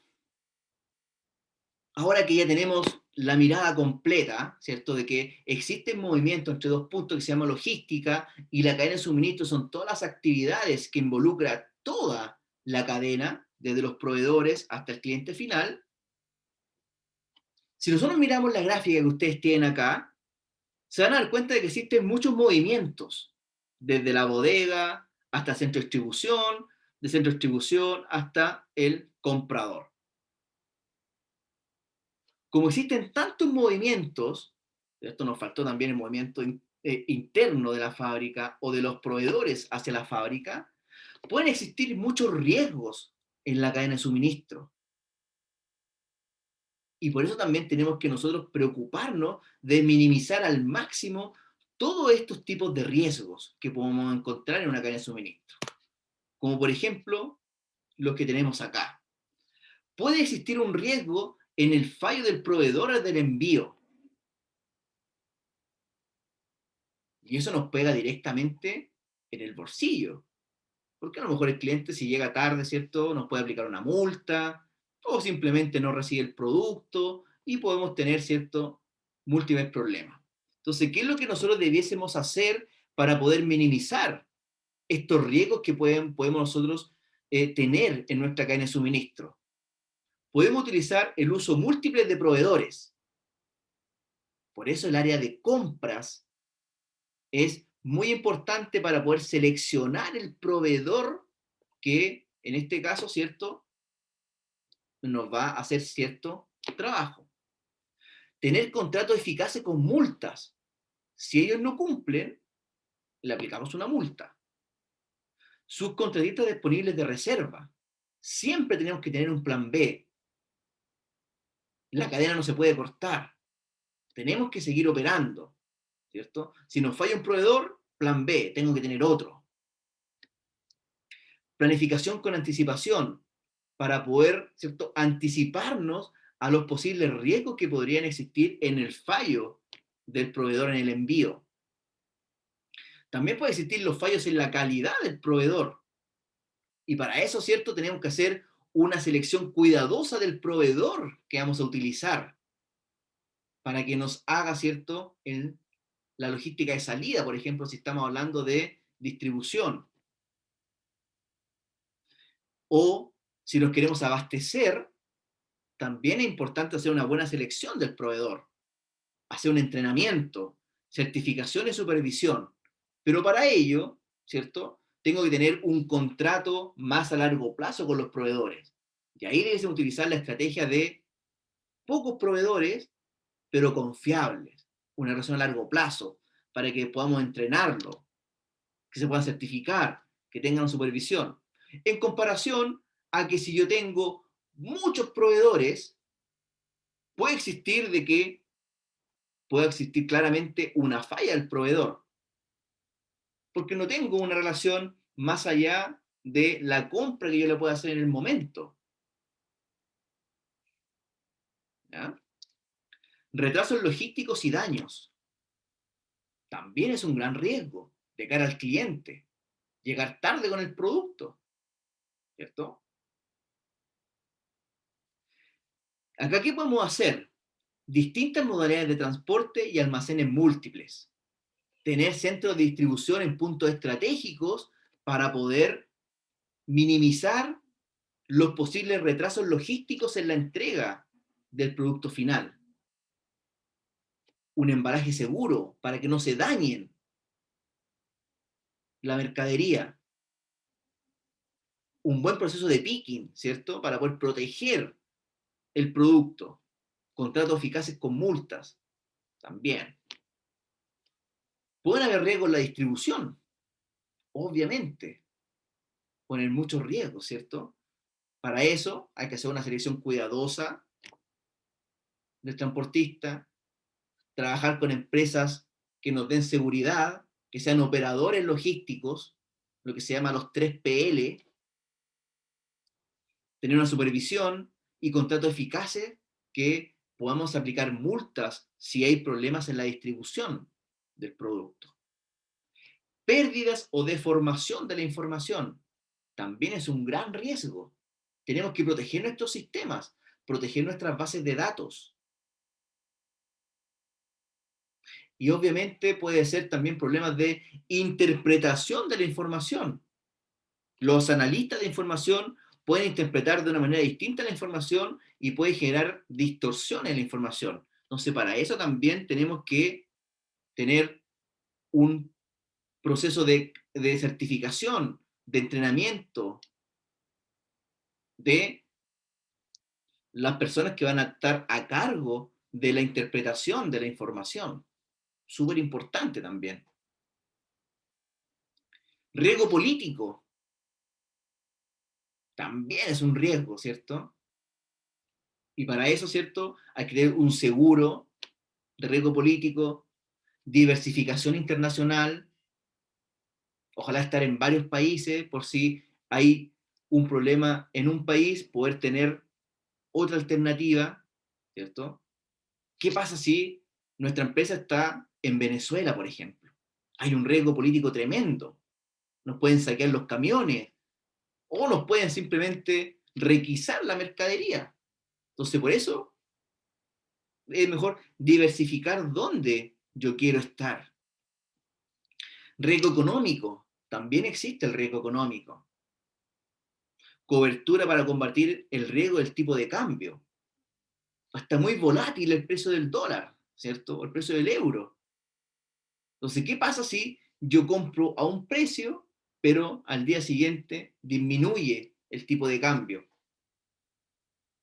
ahora que ya tenemos la mirada completa, ¿cierto?, de que existen movimientos entre dos puntos que se llama logística y la cadena de suministro son todas las actividades que involucra toda la cadena, desde los proveedores hasta el cliente final. Si nosotros miramos la gráfica que ustedes tienen acá, se van a dar cuenta de que existen muchos movimientos, desde la bodega hasta centro de distribución, de centro de distribución hasta el comprador. Como existen tantos movimientos, esto nos faltó también el movimiento interno de la fábrica o de los proveedores hacia la fábrica, pueden existir muchos riesgos en la cadena de suministro. Y por eso también tenemos que nosotros preocuparnos de minimizar al máximo todos estos tipos de riesgos que podemos encontrar en una cadena de suministro. Como por ejemplo, los que tenemos acá. Puede existir un riesgo en el fallo del proveedor del envío. Y eso nos pega directamente en el bolsillo. Porque a lo mejor el cliente, si llega tarde, ¿cierto?, nos puede aplicar una multa, o simplemente no recibe el producto, y podemos tener, ¿cierto?, múltiples problemas. Entonces, ¿qué es lo que nosotros debiésemos hacer para poder minimizar estos riesgos que podemos nosotros tener en nuestra cadena de suministro? Podemos utilizar el uso múltiple de proveedores. Por eso el área de compras es muy importante para poder seleccionar el proveedor que, en este caso, ¿cierto?, nos va a hacer cierto trabajo. Tener contratos eficaces con multas. Si ellos no cumplen, le aplicamos una multa. Subcontratistas disponibles de reserva. Siempre tenemos que tener un plan B. La cadena no se puede cortar. Tenemos que seguir operando, ¿cierto? Si nos falla un proveedor, plan B, tengo que tener otro. Planificación con anticipación, para poder, ¿cierto?, anticiparnos a los posibles riesgos que podrían existir en el fallo del proveedor en el envío. También pueden existir los fallos en la calidad del proveedor. Y para eso, ¿cierto?, tenemos que hacer una selección cuidadosa del proveedor que vamos a utilizar para que nos haga, ¿cierto?, la logística de salida, por ejemplo, si estamos hablando de distribución. O si nos queremos abastecer, también es importante hacer una buena selección del proveedor, hacer un entrenamiento, certificación y supervisión. Pero para ello, ¿cierto?, tengo que tener un contrato más a largo plazo con los proveedores. Y ahí debes utilizar la estrategia de pocos proveedores, pero confiables. Una relación a largo plazo, para que podamos entrenarlo, que se puedan certificar, que tengan supervisión. En comparación a que si yo tengo muchos proveedores, puede existir claramente una falla del proveedor, porque no tengo una relación más allá de la compra que yo le pueda hacer en el momento. ¿Ya? Retrasos logísticos y daños. También es un gran riesgo de cara al cliente. Llegar tarde con el producto, ¿cierto? Acá, ¿qué podemos hacer? Distintas modalidades de transporte y almacenes múltiples. Tener centros de distribución en puntos estratégicos para poder minimizar los posibles retrasos logísticos en la entrega del producto final. Un embalaje seguro para que no se dañen la mercadería. Un buen proceso de picking, ¿cierto?, para poder proteger el producto. Contratos eficaces con multas, también. Pueden haber riesgos en la distribución, obviamente. Poner muchos riesgos, ¿cierto? Para eso hay que hacer una selección cuidadosa del transportista, trabajar con empresas que nos den seguridad, que sean operadores logísticos, lo que se llama los 3PL, tener una supervisión y contratos eficaces que podamos aplicar multas si hay problemas en la distribución del producto. Pérdidas o deformación de la información también es un gran riesgo. Tenemos que proteger nuestros sistemas, proteger nuestras bases de datos. Y obviamente puede ser también problemas de interpretación de la información. Los analistas de información pueden interpretar de una manera distinta la información y puede generar distorsiones en la información. Entonces, para eso también tenemos que tener un proceso de certificación, de entrenamiento de las personas que van a estar a cargo de la interpretación de la información. Súper importante también. Riesgo político. También es un riesgo, ¿cierto? Y para eso, ¿cierto?, hay que tener un seguro de riesgo político, diversificación internacional, ojalá estar en varios países por si hay un problema en un país, poder tener otra alternativa, ¿cierto? ¿Qué pasa si nuestra empresa está en Venezuela, por ejemplo? Hay un riesgo político tremendo. Nos pueden saquear los camiones o nos pueden simplemente requisar la mercadería. Entonces, por eso es mejor diversificar dónde yo quiero estar. Riesgo económico, también existe el riesgo económico. Cobertura para combatir el riesgo del tipo de cambio. Está muy volátil el precio del dólar, ¿cierto? O el precio del euro. Entonces, ¿qué pasa si yo compro a un precio, pero al día siguiente disminuye el tipo de cambio?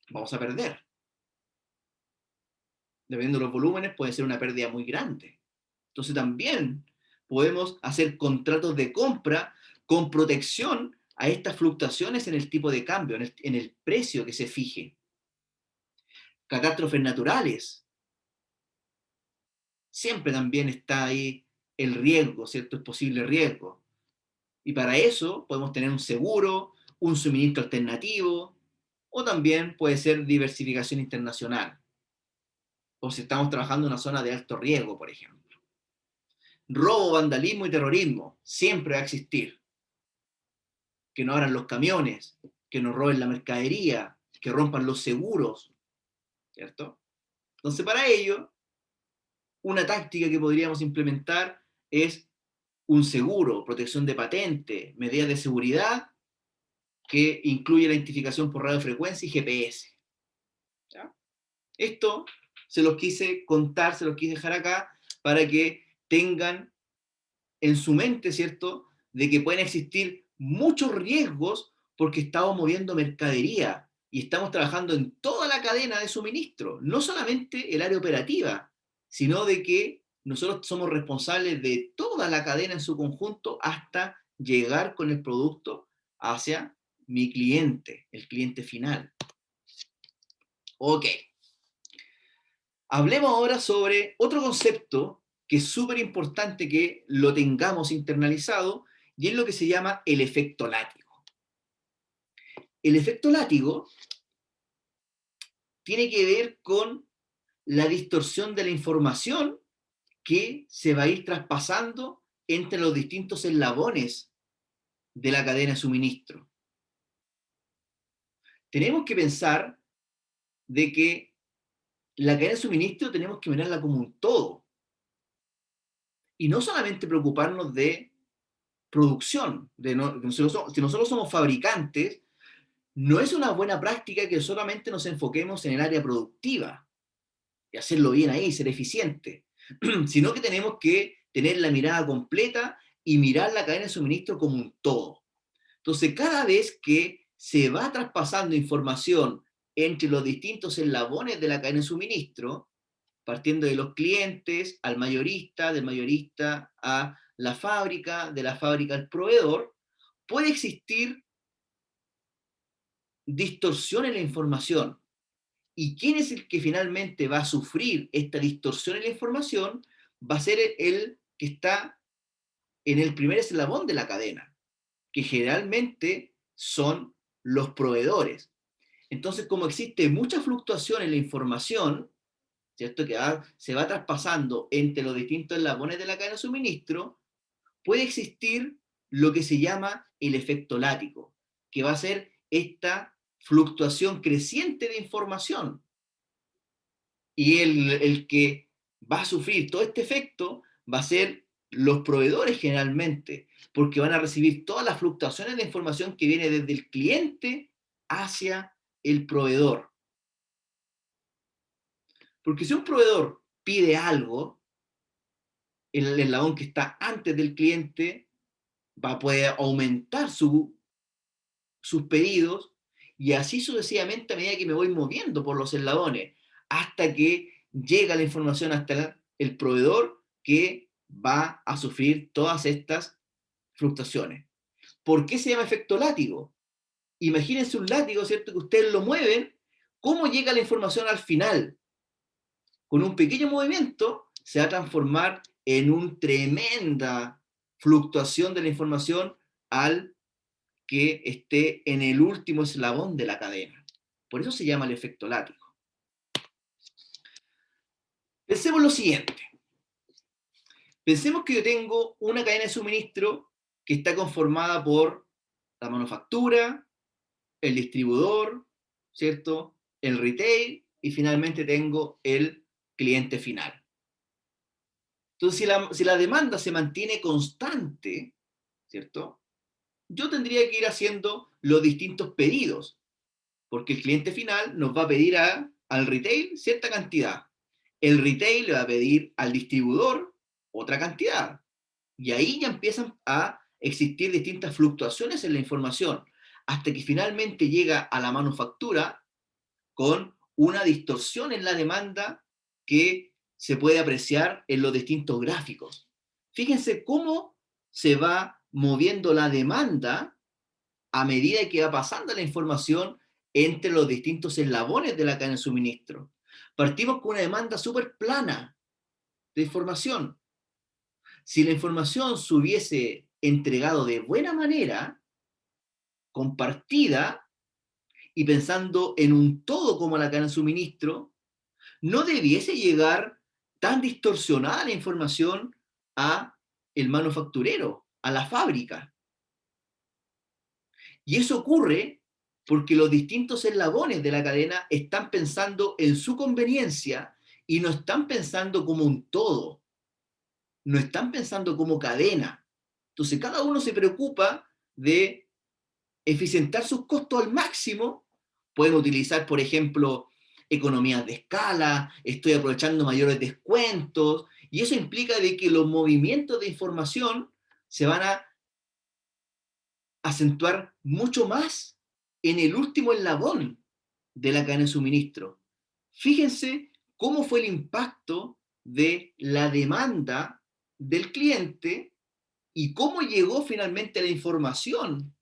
Vamos a perder. Dependiendo de los volúmenes, puede ser una pérdida muy grande. Entonces, también podemos hacer contratos de compra con protección a estas fluctuaciones en el tipo de cambio, en el precio que se fije. Catástrofes naturales. Siempre también está ahí el riesgo, ¿cierto? Es posible riesgo. Y para eso podemos tener un seguro, un suministro alternativo, o también puede ser diversificación internacional. O si estamos trabajando en una zona de alto riesgo, por ejemplo. Robo, vandalismo y terrorismo siempre va a existir. Que no abran los camiones, que nos roben la mercadería, que rompan los seguros, ¿cierto? Entonces, para ello, una táctica que podríamos implementar es un seguro, protección de patente, medidas de seguridad que incluye la identificación por radiofrecuencia y GPS. ¿Ya? Esto se los quise contar, se los quise dejar acá para que tengan en su mente, ¿cierto?, de que pueden existir muchos riesgos porque estamos moviendo mercadería y estamos trabajando en toda la cadena de suministro, no solamente el área operativa, sino de que nosotros somos responsables de toda la cadena en su conjunto hasta llegar con el producto hacia mi cliente, el cliente final. Ok. Hablemos ahora sobre otro concepto que es súper importante que lo tengamos internalizado, y es lo que se llama el efecto látigo. El efecto látigo tiene que ver con la distorsión de la información que se va a ir traspasando entre los distintos eslabones de la cadena de suministro. Tenemos que pensar de que la cadena de suministro tenemos que mirarla como un todo. Y no solamente preocuparnos de producción, si nosotros somos fabricantes, no es una buena práctica que solamente nos enfoquemos en el área productiva y hacerlo bien ahí, ser eficiente, sino que tenemos que tener la mirada completa y mirar la cadena de suministro como un todo. Entonces, cada vez que se va traspasando información entre los distintos eslabones de la cadena de suministro, partiendo de los clientes al mayorista, del mayorista a la fábrica, de la fábrica al proveedor, puede existir distorsión en la información. ¿Y quién es el que finalmente va a sufrir esta distorsión en la información? Va a ser el que está en el primer eslabón de la cadena, que generalmente son los proveedores. Entonces, como existe mucha fluctuación en la información, ¿cierto?, que se va traspasando entre los distintos eslabones de la cadena de suministro, puede existir lo que se llama el efecto látigo, que va a ser esta fluctuación creciente de información. Y el que va a sufrir todo este efecto va a ser los proveedores generalmente, porque van a recibir todas las fluctuaciones de información que viene desde el cliente hacia el proveedor. Porque si un proveedor pide algo, el eslabón que está antes del cliente va a poder aumentar sus pedidos, y así sucesivamente a medida que me voy moviendo por los eslabones, hasta que llega la información hasta el proveedor, que va a sufrir todas estas fluctuaciones. ¿Por qué se llama efecto látigo? Imagínense un látigo, ¿cierto?, que ustedes lo mueven. ¿Cómo llega la información al final? Con un pequeño movimiento se va a transformar en una tremenda fluctuación de la información al que esté en el último eslabón de la cadena. Por eso se llama el efecto látigo. Pensemos lo siguiente. Pensemos que yo tengo una cadena de suministro que está conformada por la manufactura, el distribuidor, ¿cierto?, el retail, y finalmente tengo el cliente final. Entonces, si la demanda se mantiene constante, ¿cierto? Yo tendría que ir haciendo los distintos pedidos, porque el cliente final nos va a pedir al retail cierta cantidad. El retail le va a pedir al distribuidor otra cantidad. Y ahí ya empiezan a existir distintas fluctuaciones en la información, hasta que finalmente llega a la manufactura con una distorsión en la demanda que se puede apreciar en los distintos gráficos. Fíjense cómo se va moviendo la demanda a medida que va pasando la información entre los distintos eslabones de la cadena de suministro. Partimos con una demanda súper plana de información. Si la información se hubiese entregado de buena manera, compartida, y pensando en un todo como la cadena de suministro, no debiese llegar tan distorsionada la información a el manufacturero, a la fábrica. Y eso ocurre porque los distintos eslabones de la cadena están pensando en su conveniencia y no están pensando como un todo, no están pensando como cadena. Entonces cada uno se preocupa de eficientar sus costos al máximo. Pueden utilizar, por ejemplo, economías de escala, estoy aprovechando mayores descuentos, y eso implica de que los movimientos de información se van a acentuar mucho más en el último eslabón de la cadena de suministro. Fíjense cómo fue el impacto de la demanda del cliente y cómo llegó finalmente la información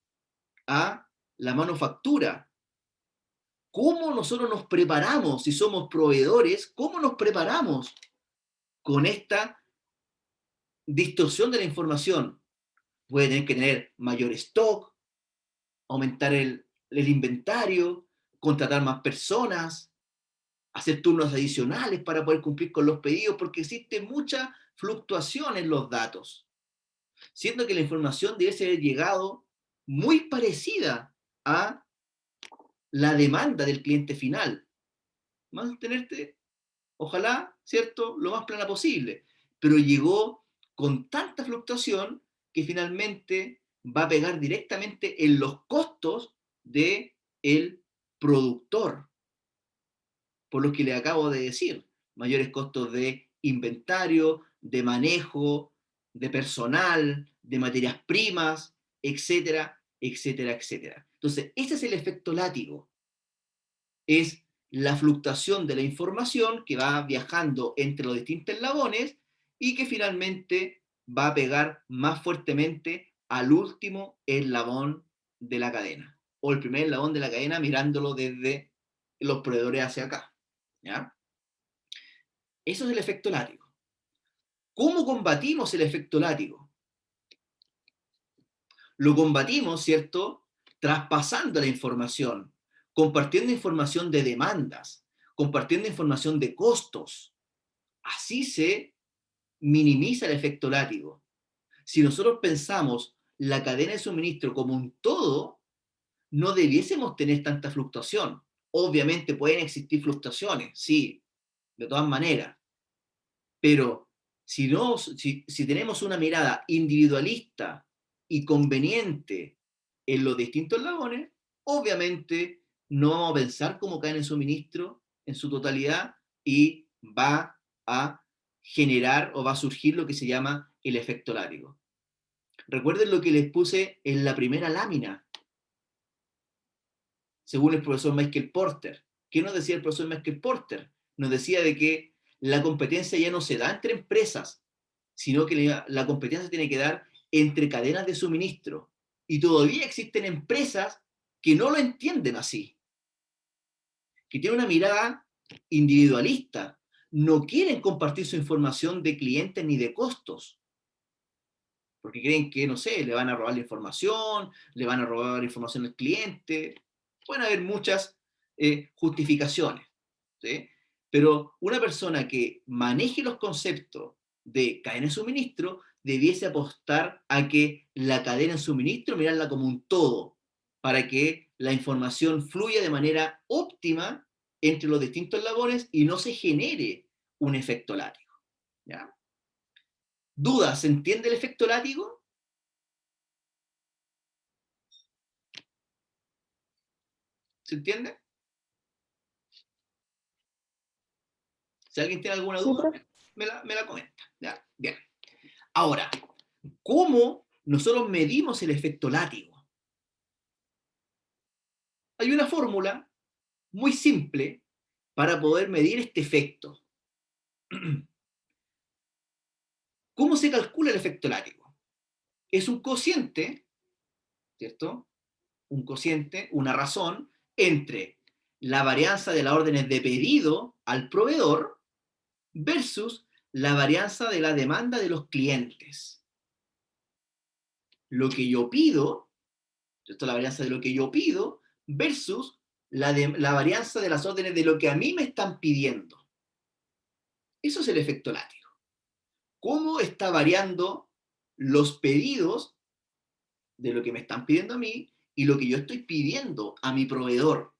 a la manufactura. ¿Cómo nosotros nos preparamos si somos proveedores? ¿Cómo nos preparamos con esta distorsión de la información? Puede tener que tener mayor stock, aumentar el inventario, contratar más personas, hacer turnos adicionales para poder cumplir con los pedidos, porque existe mucha fluctuación en los datos, siendo que la información debe ser llegado muy parecida a la demanda del cliente final. Mantenerte, ojalá, ¿cierto?, lo más plana posible, pero llegó con tanta fluctuación que finalmente va a pegar directamente en los costos del productor, por lo que le acabo de decir, mayores costos de inventario, de manejo, de personal, de materias primas, etcétera, etcétera, etcétera. Entonces, ese es el efecto látigo. Es la fluctuación de la información que va viajando entre los distintos eslabones y que finalmente va a pegar más fuertemente al último eslabón de la cadena, o el primer eslabón de la cadena mirándolo desde los proveedores hacia acá. ¿Ya? Eso es el efecto látigo. ¿Cómo combatimos el efecto látigo? Lo combatimos, ¿cierto?, traspasando la información, compartiendo información de demandas, compartiendo información de costos. Así se minimiza el efecto látigo. Si nosotros pensamos la cadena de suministro como un todo, no debiésemos tener tanta fluctuación. Obviamente pueden existir fluctuaciones, sí, de todas maneras. Pero si tenemos una mirada individualista y conveniente en los distintos eslabones, obviamente no vamos a pensar como cadena de suministro en su totalidad y va a generar o va a surgir lo que se llama el efecto látigo. Recuerden lo que les puse en la primera lámina, según el profesor Michael Porter. ¿Qué nos decía el profesor Michael Porter? Nos decía de que la competencia ya no se da entre empresas, sino que la competencia tiene que dar entre cadenas de suministro. Y todavía existen empresas que no lo entienden así, que tienen una mirada individualista, no quieren compartir su información de clientes ni de costos, porque creen que, no sé, le van a robar la información, le van a robar la información al cliente. Pueden haber muchas justificaciones, ¿sí? Pero una persona que maneje los conceptos de cadena de suministro debiese apostar a que la cadena de suministro mirarla como un todo, para que la información fluya de manera óptima entre los distintos eslabones y no se genere un efecto látigo. ¿Ya? ¿Dudas? ¿Se entiende el efecto látigo? ¿Se entiende? Si alguien tiene alguna Sí, duda, profe. me la comenta. ¿Ya? Bien. Ahora, ¿cómo nosotros medimos el efecto látigo? Hay una fórmula muy simple para poder medir este efecto. ¿Cómo se calcula el efecto látigo? Es un cociente, ¿cierto? Un cociente, una razón, entre la varianza de las órdenes de pedido al proveedor versus la varianza de la demanda de los clientes. Lo que yo pido, ¿cierto? La varianza de lo que yo pido versus la varianza de las órdenes de lo que a mí me están pidiendo. Eso es el efecto látigo. ¿Cómo está variando los pedidos de lo que me están pidiendo a mí y lo que yo estoy pidiendo a mi proveedor?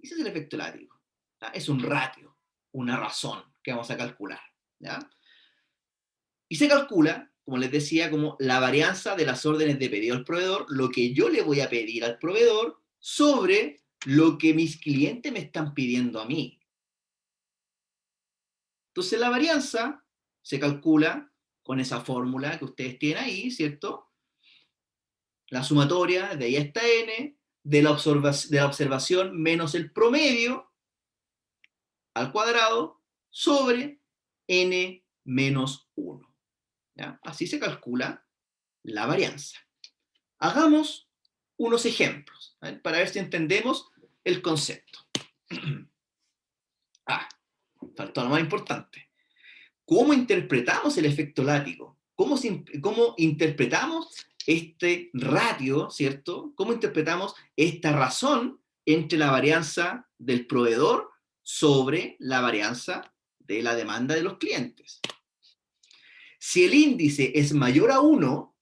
Ese es el efecto látigo. ¿Ya? Es un ratio, una razón que vamos a calcular. ¿Ya? Y se calcula, como les decía, como la varianza de las órdenes de pedido al proveedor, lo que yo le voy a pedir al proveedor sobre lo que mis clientes me están pidiendo a mí. Entonces la varianza se calcula con esa fórmula que ustedes tienen ahí, ¿cierto? La sumatoria de I hasta N, de la observación menos el promedio al cuadrado sobre N menos 1. ¿Ya? Así se calcula la varianza. Hagamos unos ejemplos, ¿vale? Para ver si entendemos el concepto. Faltó lo más importante. ¿Cómo interpretamos el efecto látigo? ¿Cómo interpretamos este ratio, ¿cierto? ¿Cómo interpretamos esta razón entre la varianza del proveedor sobre la varianza de la demanda de los clientes? Si el índice es mayor a 1,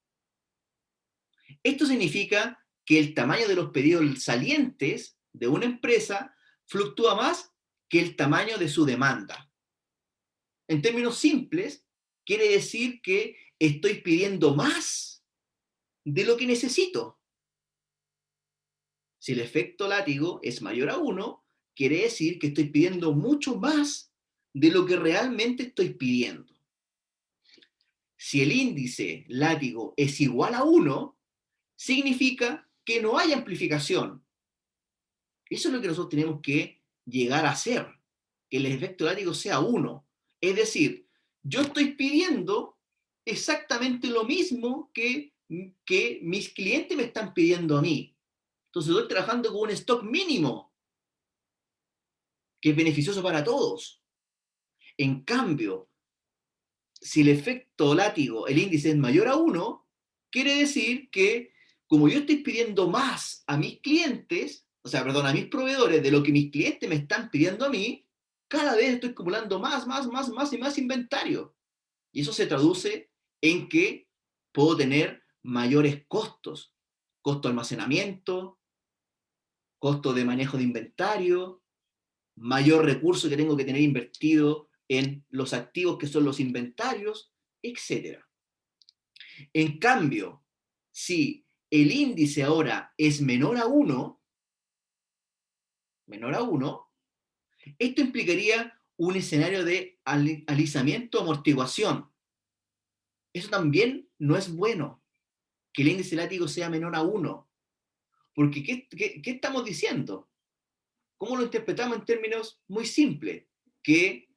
esto significa que el tamaño de los pedidos salientes de una empresa fluctúa más que el tamaño de su demanda. En términos simples, quiere decir que estoy pidiendo más de lo que necesito. Si el efecto látigo es mayor a 1, quiere decir que estoy pidiendo mucho más de lo que realmente estoy pidiendo. Si el índice látigo es igual a 1, significa que no hay amplificación. Eso es lo que nosotros tenemos que llegar a hacer, que el efecto látigo sea 1. Es decir, yo estoy pidiendo exactamente lo mismo que mis clientes me están pidiendo a mí. Entonces estoy trabajando con un stock mínimo, que es beneficioso para todos. En cambio, si el efecto látigo, el índice es mayor a 1, quiere decir que como yo estoy pidiendo más a mis clientes, a mis proveedores de lo que mis clientes me están pidiendo a mí, cada vez estoy acumulando más y más inventario. Y eso se traduce en que puedo tener mayores costos. Costo de almacenamiento, costo de manejo de inventario, mayor recurso que tengo que tener invertido en los activos que son los inventarios, etc. En cambio, si el índice ahora es menor a 1, esto implicaría un escenario de alisamiento o amortiguación. Eso también no es bueno, que el índice látigo sea menor a 1. Porque ¿qué estamos diciendo? ¿Cómo lo interpretamos en términos muy simples? Que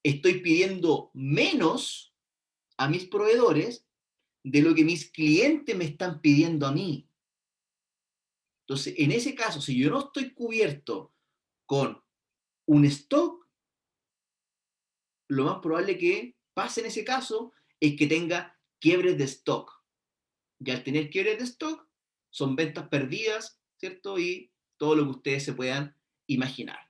estoy pidiendo menos a mis proveedores de lo que mis clientes me están pidiendo a mí. Entonces, en ese caso, si yo no estoy cubierto con un stock, lo más probable que pase en ese caso es que tenga quiebres de stock. Y al tener quiebres de stock, son ventas perdidas, ¿cierto? Y todo lo que ustedes se puedan imaginar.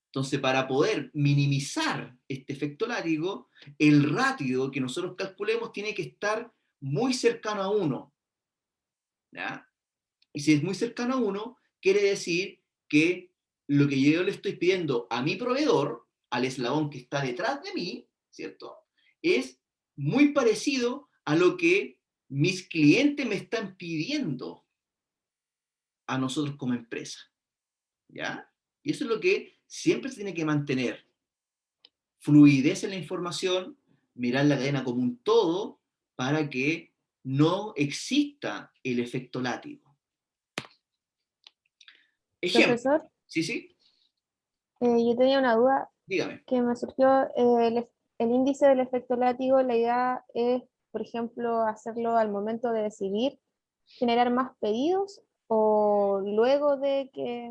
Entonces, para poder minimizar este efecto látigo, el ratio que nosotros calculemos tiene que estar muy cercano a 1. ¿Ya? Y si es muy cercano a 1, quiere decir que lo que yo le estoy pidiendo a mi proveedor, al eslabón que está detrás de mí, ¿cierto? es muy parecido a lo que mis clientes me están pidiendo a nosotros como empresa, ¿ya? Y eso es lo que siempre se tiene que mantener. Fluidez en la información, mirar la cadena como un todo para que no exista el efecto látigo. Ejemplo. Profesor, Sí, sí, yo tenía una duda dígame. que me surgió. El índice del efecto látigo, la idea es, por ejemplo, hacerlo al momento de decidir generar más pedidos o luego de que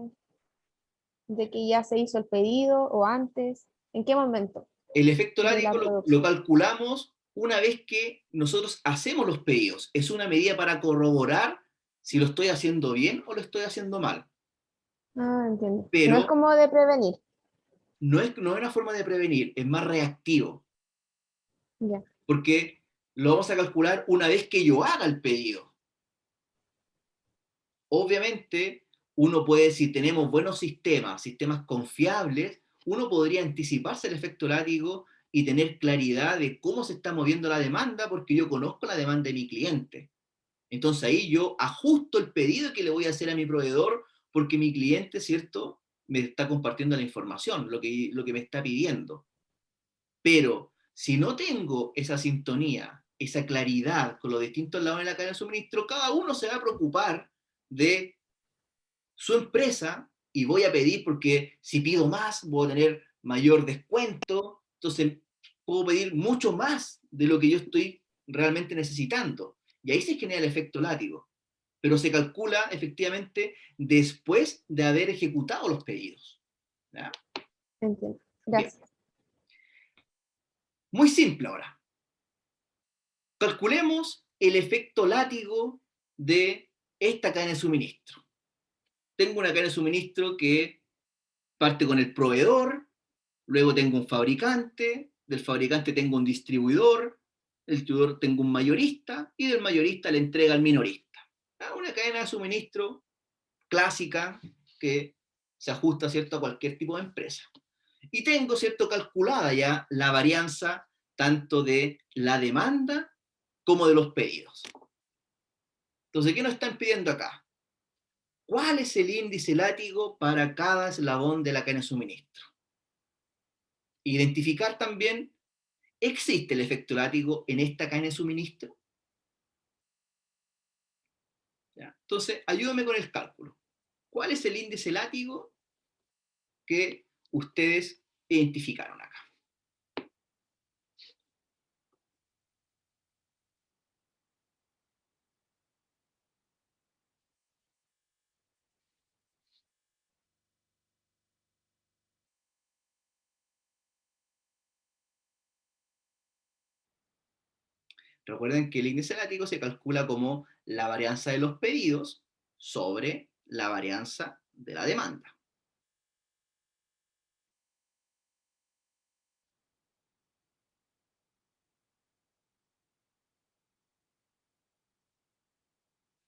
ya se hizo el pedido o antes. ¿En qué momento El efecto de látigo la lo producción? calculamos una vez que nosotros hacemos los pedidos. Es una medida para corroborar si lo estoy haciendo bien o lo estoy haciendo mal. Ah, entiendo. No es Pero como de prevenir. no es una forma de prevenir, es más reactivo, Ya, porque lo vamos a calcular una vez que yo haga el pedido. Obviamente, uno puede, si tenemos buenos sistemas confiables, uno podría anticiparse el efecto látigo y tener claridad de cómo se está moviendo la demanda, porque yo conozco la demanda de mi cliente. Entonces ahí yo ajusto el pedido que le voy a hacer a mi proveedor, porque mi cliente, ¿cierto?, me está compartiendo la información, lo que me está pidiendo. Pero si no tengo esa sintonía, esa claridad con los distintos lados de la cadena de suministro, cada uno se va a preocupar de su empresa y voy a pedir, porque si pido más voy a tener mayor descuento, entonces puedo pedir mucho más de lo que yo estoy realmente necesitando. Y ahí se genera el efecto látigo, pero se calcula efectivamente después de haber ejecutado los pedidos. ¿Ya? entiendo. Bien, Gracias. muy simple ahora. Calculemos el efecto látigo de esta cadena de suministro. Tengo una cadena de suministro que parte con el proveedor, luego tengo un fabricante, del fabricante tengo un distribuidor, del distribuidor tengo un mayorista y del mayorista le entrega al minorista. Una cadena de suministro clásica que se ajusta, ¿cierto?, a cualquier tipo de empresa. Y tengo, ¿cierto?, calculada ya la varianza tanto de la demanda como de los pedidos. Entonces, ¿qué nos están pidiendo acá? ¿Cuál es el índice látigo para cada eslabón de la cadena de suministro? Identificar también, ¿existe el efecto látigo en esta cadena de suministro? ¿Ya? Entonces, ayúdame con el cálculo. ¿Cuál es el índice látigo que ustedes identificaron acá? Recuerden que el índice látigo se calcula como la varianza de los pedidos sobre la varianza de la demanda.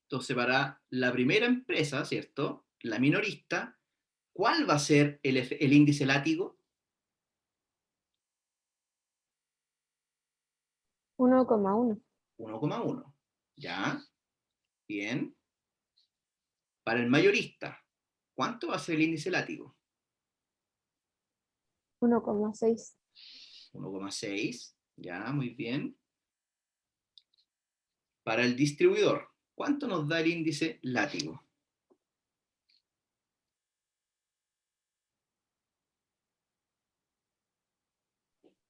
Entonces, para la primera empresa, ¿cierto?, la minorista, ¿cuál va a ser el índice látigo? 1,1. 1,1. ¿Ya? Bien. Para el mayorista, ¿cuánto va a ser el índice látigo? 1,6. 1,6. Ya, muy bien. Para el distribuidor, ¿cuánto nos da el índice látigo?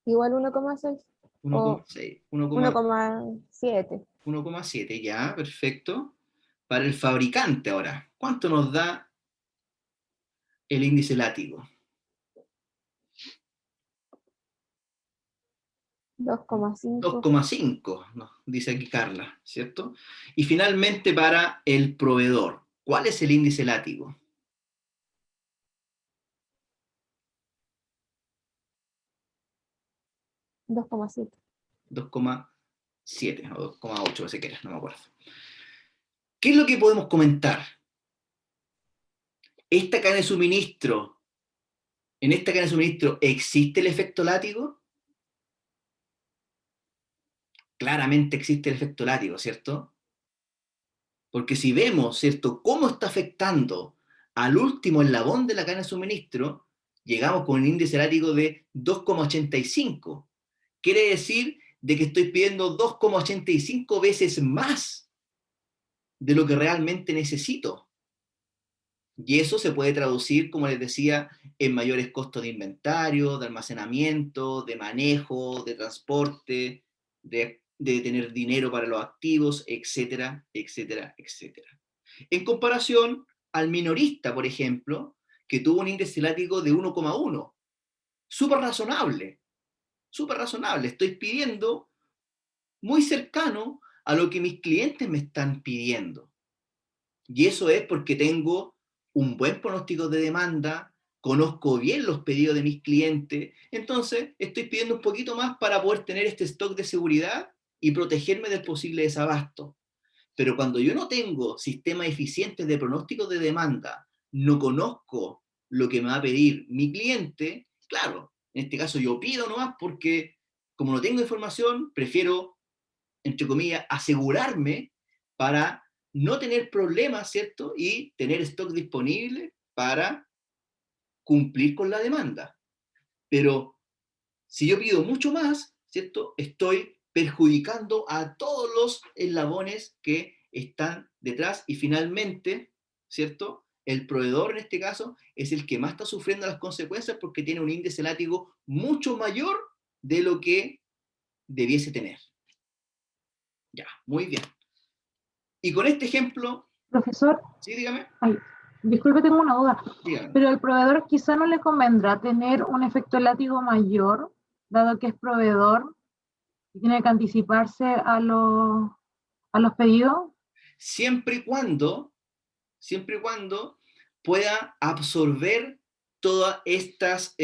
Igual 1,6 o 1,6. 1,7. 1,7, ya, perfecto. Para el fabricante ahora, ¿cuánto nos da el índice látigo? 2,5. 2,5, nos dice aquí Carla, ¿cierto? Y finalmente para el proveedor, ¿cuál es el índice látigo? 2,7. 2,7 o 2,8, si quieres, no me acuerdo. ¿Qué es lo que podemos comentar? ¿Esta cadena de suministro, en esta cadena de suministro, existe el efecto látigo? claramente existe el efecto látigo, ¿cierto? Porque si vemos, ¿cierto?, cómo está afectando al último eslabón de la cadena de suministro, llegamos con un índice látigo de 2,85. Quiere decir de que estoy pidiendo 2,85 veces más de lo que realmente necesito. Y eso se puede traducir, como les decía, en mayores costos de inventario, de almacenamiento, de manejo, de transporte, de tener dinero para los activos, etcétera, etcétera, etcétera. En comparación al minorista, por ejemplo, que tuvo un índice látigo de 1,1. Súper razonable, súper razonable. Estoy pidiendo muy cercano a lo que mis clientes me están pidiendo. Y eso es porque tengo un buen pronóstico de demanda, conozco bien los pedidos de mis clientes, entonces estoy pidiendo un poquito más para poder tener este stock de seguridad y protegerme del posible desabasto. Pero cuando yo no tengo sistemas eficientes de pronóstico de demanda, no conozco lo que me va a pedir mi cliente, claro, en este caso yo pido nomás porque como no tengo información, prefiero, entre comillas, asegurarme para no tener problemas, ¿cierto? Y tener stock disponible para cumplir con la demanda. Pero si yo pido mucho más, ¿cierto? Estoy perjudicando a todos los eslabones que están detrás y finalmente, ¿cierto? El proveedor en este caso es el que más está sufriendo las consecuencias porque tiene un índice látigo mucho mayor de lo que debiese tener. Ya, muy bien. Y con este ejemplo, Profesor, sí, dígame, ay, disculpe, tengo una duda, dígame. pero al proveedor quizá no le convendrá tener un efecto látigo mayor, dado que es proveedor y tiene que anticiparse a los pedidos. Siempre y cuando pueda absorber todas estas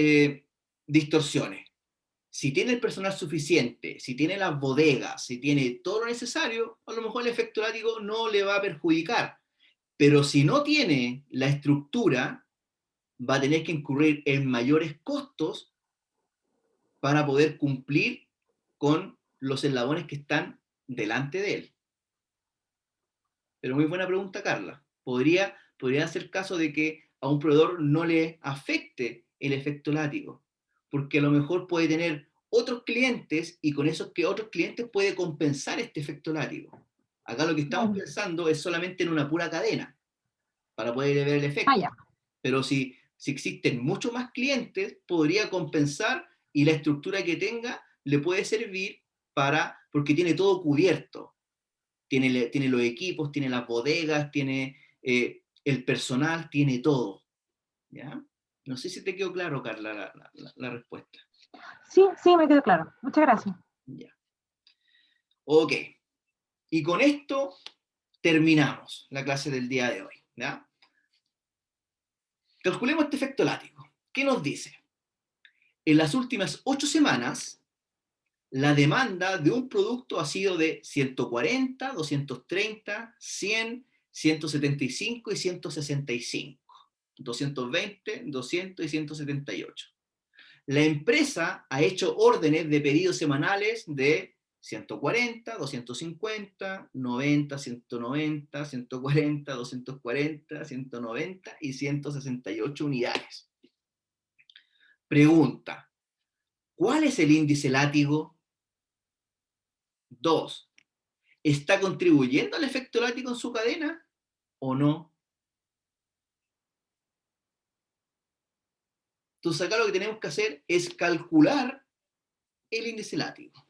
distorsiones. Si tiene el personal suficiente, si tiene las bodegas, si tiene todo lo necesario, a lo mejor el efecto látigo no le va a perjudicar. Pero si no tiene la estructura, va a tener que incurrir en mayores costos para poder cumplir con los eslabones que están delante de él. Pero muy buena pregunta, Carla. Podría ser caso de que a un proveedor no le afecte el efecto látigo, porque a lo mejor puede tener otros clientes y con esos que otros clientes puede compensar este efecto látigo. Acá lo que estamos pensando es solamente en una pura cadena para poder ver el efecto. Ah, ya. Pero si existen muchos más clientes, podría compensar y la estructura que tenga le puede servir porque tiene todo cubierto. Tiene los equipos, tiene las bodegas, tiene el personal, tiene todo. ¿Ya? No sé si te quedó claro, Carla, la respuesta. Sí, sí, me quedó claro. Muchas gracias. Ya. Ok. Y con esto terminamos la clase del día de hoy. ¿Ya? Calculemos este efecto látigo. ¿Qué nos dice? En las últimas 8 semanas, la demanda de un producto ha sido de 140, 230, 100, 175 y 165. 220, 200 y 178. La empresa ha hecho órdenes de pedidos semanales de 140, 250, 90, 190, 140, 240, 190 y 168 unidades. Pregunta: ¿cuál es el índice látigo? 2. ¿Está contribuyendo al efecto látigo en su cadena o no? Entonces acá lo que tenemos que hacer es calcular el índice látigo.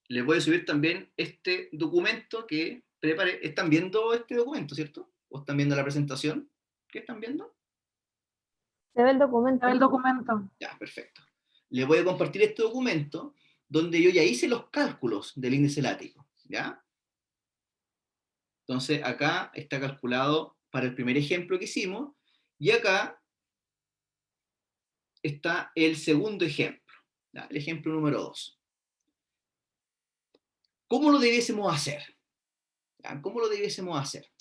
Les voy a subir también este documento que preparé. ¿Están viendo este documento, cierto? ¿O están viendo la presentación? ¿Qué están viendo? Se ve el documento. El documento. Ya, perfecto. Les voy a compartir este documento donde yo ya hice los cálculos del índice látigo. ¿Ya? Entonces acá está calculado para el primer ejemplo que hicimos y acá está el segundo ejemplo, ¿ya? El ejemplo número 2. ¿Cómo lo debiésemos hacer? ¿Ya? ¿Cómo lo debiésemos hacer?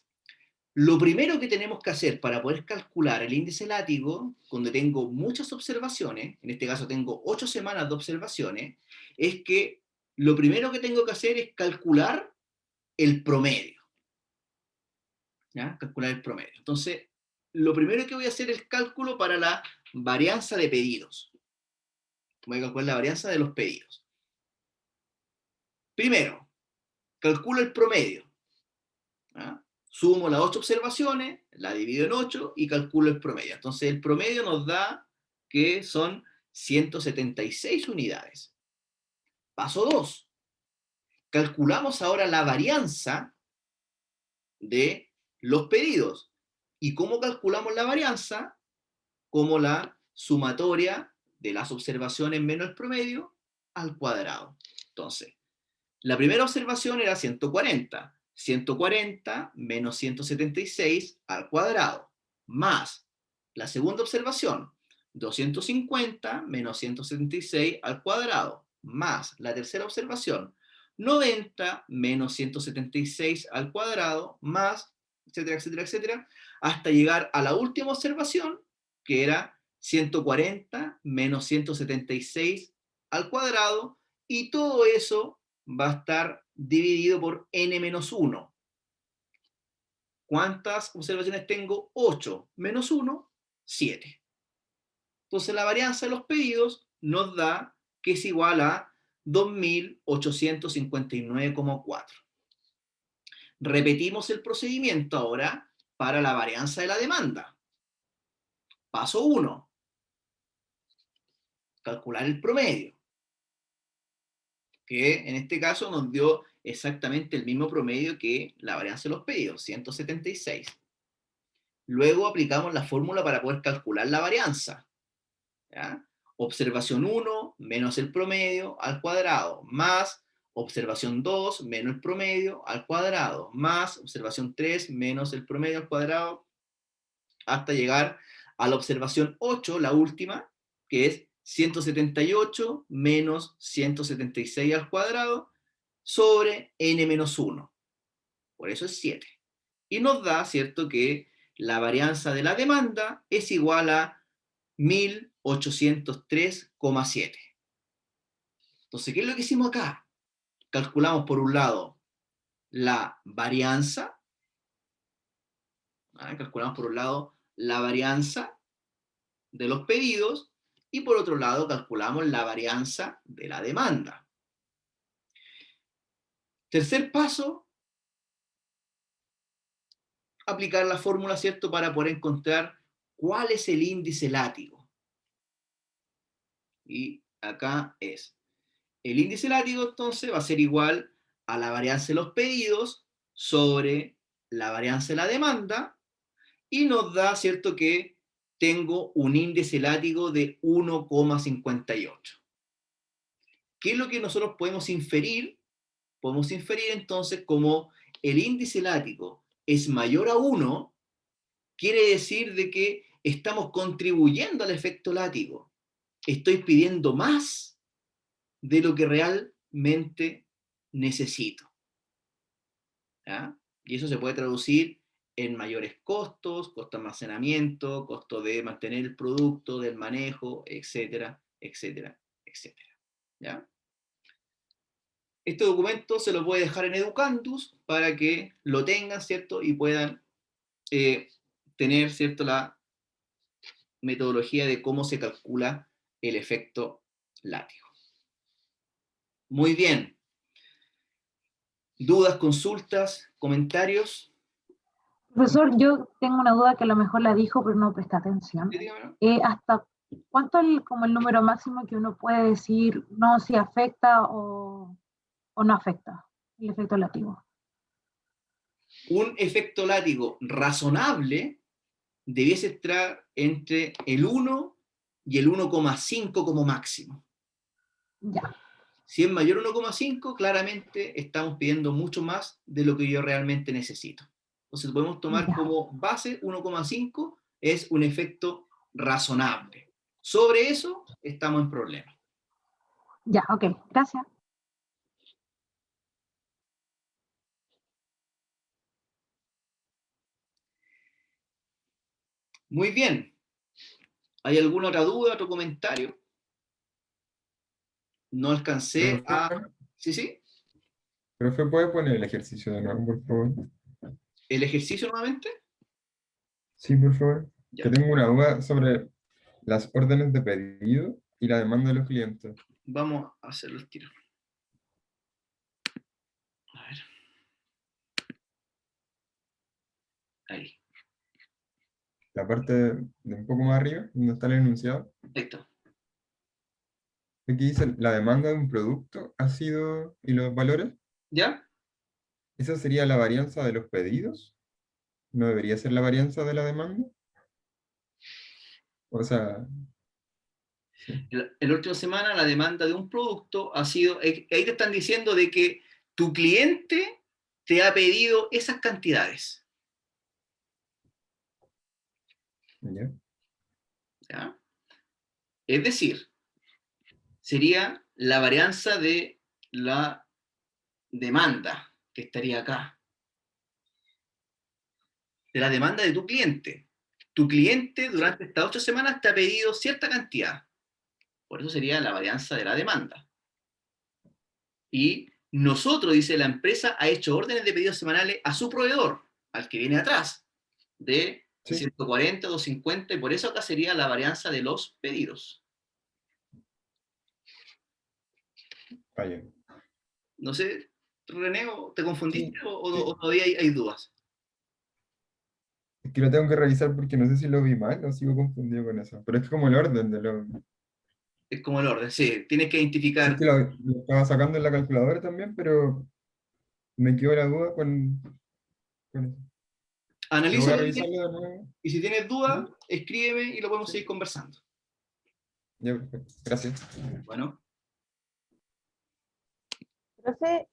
Lo primero que tenemos que hacer para poder calcular el índice látigo, cuando tengo muchas observaciones, en este caso tengo 8 semanas de observaciones, es que lo primero que tengo que hacer es calcular el promedio. ¿Ya? Calcular el promedio. Entonces, lo primero que voy a hacer es el cálculo para la varianza de pedidos. Voy a calcular la varianza de los pedidos. Primero, calculo el promedio. ¿Ya? Sumo las 8 observaciones, la divido en 8 y calculo el promedio. Entonces el promedio nos da que son 176 unidades. Paso 2. Calculamos ahora la varianza de los pedidos. ¿Y cómo calculamos la varianza? Como la sumatoria de las observaciones menos el promedio al cuadrado. Entonces, la primera observación era 140. 140 menos 176 al cuadrado, más la segunda observación, 250 menos 176 al cuadrado, más la tercera observación, 90 menos 176 al cuadrado, más, etcétera, etcétera, etcétera, hasta llegar a la última observación, que era 140 menos 176 al cuadrado, y todo eso va a estar dividido por n-1. ¿Cuántas observaciones tengo? 8 menos 1, 7. Entonces la varianza de los pedidos nos da que es igual a 2.859,4. Repetimos el procedimiento ahora para la varianza de la demanda. Paso 1. Calcular el promedio, que en este caso nos dio exactamente el mismo promedio que la varianza de los pedidos, 176. Luego aplicamos la fórmula para poder calcular la varianza. ¿Ya? Observación 1 menos el promedio al cuadrado, más observación 2 menos el promedio al cuadrado, más observación 3 menos el promedio al cuadrado, hasta llegar a la observación 8, la última, que es 178 menos 176 al cuadrado sobre n-1. Por eso es 7. Y nos da, ¿cierto?, que la varianza de la demanda es igual a 1803,7. Entonces, ¿qué es lo que hicimos acá? Calculamos por un lado la varianza, calculamos por un lado la varianza de los pedidos y por otro lado calculamos la varianza de la demanda. Tercer paso, aplicar la fórmula, ¿cierto?, para poder encontrar cuál es el índice látigo. Y acá es. El índice látigo, entonces, va a ser igual a la varianza de los pedidos sobre la varianza de la demanda, y nos da, ¿cierto?, que tengo un índice látigo de 1,58. ¿Qué es lo que nosotros podemos inferir? Podemos inferir entonces como el índice látigo es mayor a 1, quiere decir de que estamos contribuyendo al efecto látigo. Estoy pidiendo más de lo que realmente necesito. ¿Ya? Y eso se puede traducir en mayores costos, costo de almacenamiento, costo de mantener el producto, del manejo, etcétera, etcétera, etcétera. ¿Ya? Este documento se lo voy a dejar en Educandus para que lo tengan, ¿cierto? Y puedan tener, ¿cierto?, la metodología de cómo se calcula el efecto látigo. Muy bien. ¿Dudas, consultas, comentarios? Profesor, yo tengo una duda que a lo mejor la dijo, pero no presté atención. Sí, dígamelo. ¿Hasta cuánto es como el número máximo que uno puede decir no si afecta o no afecta el efecto látigo? Un efecto látigo razonable debiese estar entre el 1 y el 1,5 como máximo. Ya. Si es mayor a 1,5, claramente estamos pidiendo mucho más de lo que yo realmente necesito. Entonces podemos tomar Ya. como base 1,5 es un efecto razonable. Sobre eso estamos en problema. Ya, ok, gracias. Muy bien. ¿Hay alguna otra duda, otro comentario? No alcancé Profe, a... Sí, sí. profe, ¿puede poner el ejercicio de nuevo, por favor? ¿El ejercicio nuevamente? Sí, por favor. Ya. Que tengo una duda sobre las órdenes de pedido y la demanda de los clientes. Vamos a hacerlo al tiro. A ver. Ahí. La parte de un poco más arriba, donde está el enunciado. Ahí está. Aquí dice la demanda de un producto ha sido y los valores. ¿Ya? ¿Esa sería la varianza de los pedidos? ¿No debería ser la varianza de la demanda? O sea, sí. En la última semana la demanda de un producto ha sido... Ahí te están diciendo de que tu cliente te ha pedido esas cantidades. ¿Ya? ¿Ya? Es decir, sería la varianza de la demanda que estaría acá. De la demanda de tu cliente. Tu cliente durante estas 8 semanas te ha pedido cierta cantidad. Por eso sería la varianza de la demanda. Y nosotros, dice la empresa, ha hecho órdenes de pedidos semanales a su proveedor, al que viene atrás, de Sí. 140, 250, y por eso acá sería la varianza de los pedidos. Ah, ya. No sé, René, ¿te confundiste Sí, o sí. todavía hay dudas? Es que lo tengo que revisar porque no sé si lo vi mal o sigo confundido con eso. Pero es como el orden de lo... Es como el orden, sí, tienes que Sí, identificar. es que lo estaba sacando en la calculadora también, pero me quedó la duda con eso. Pero voy a Analízalo bien, revisarlo de nuevo. y si tienes dudas, ¿Mm? escríbeme y lo podemos Sí, seguir conversando. ya, perfecto. Gracias. Bueno, Profe,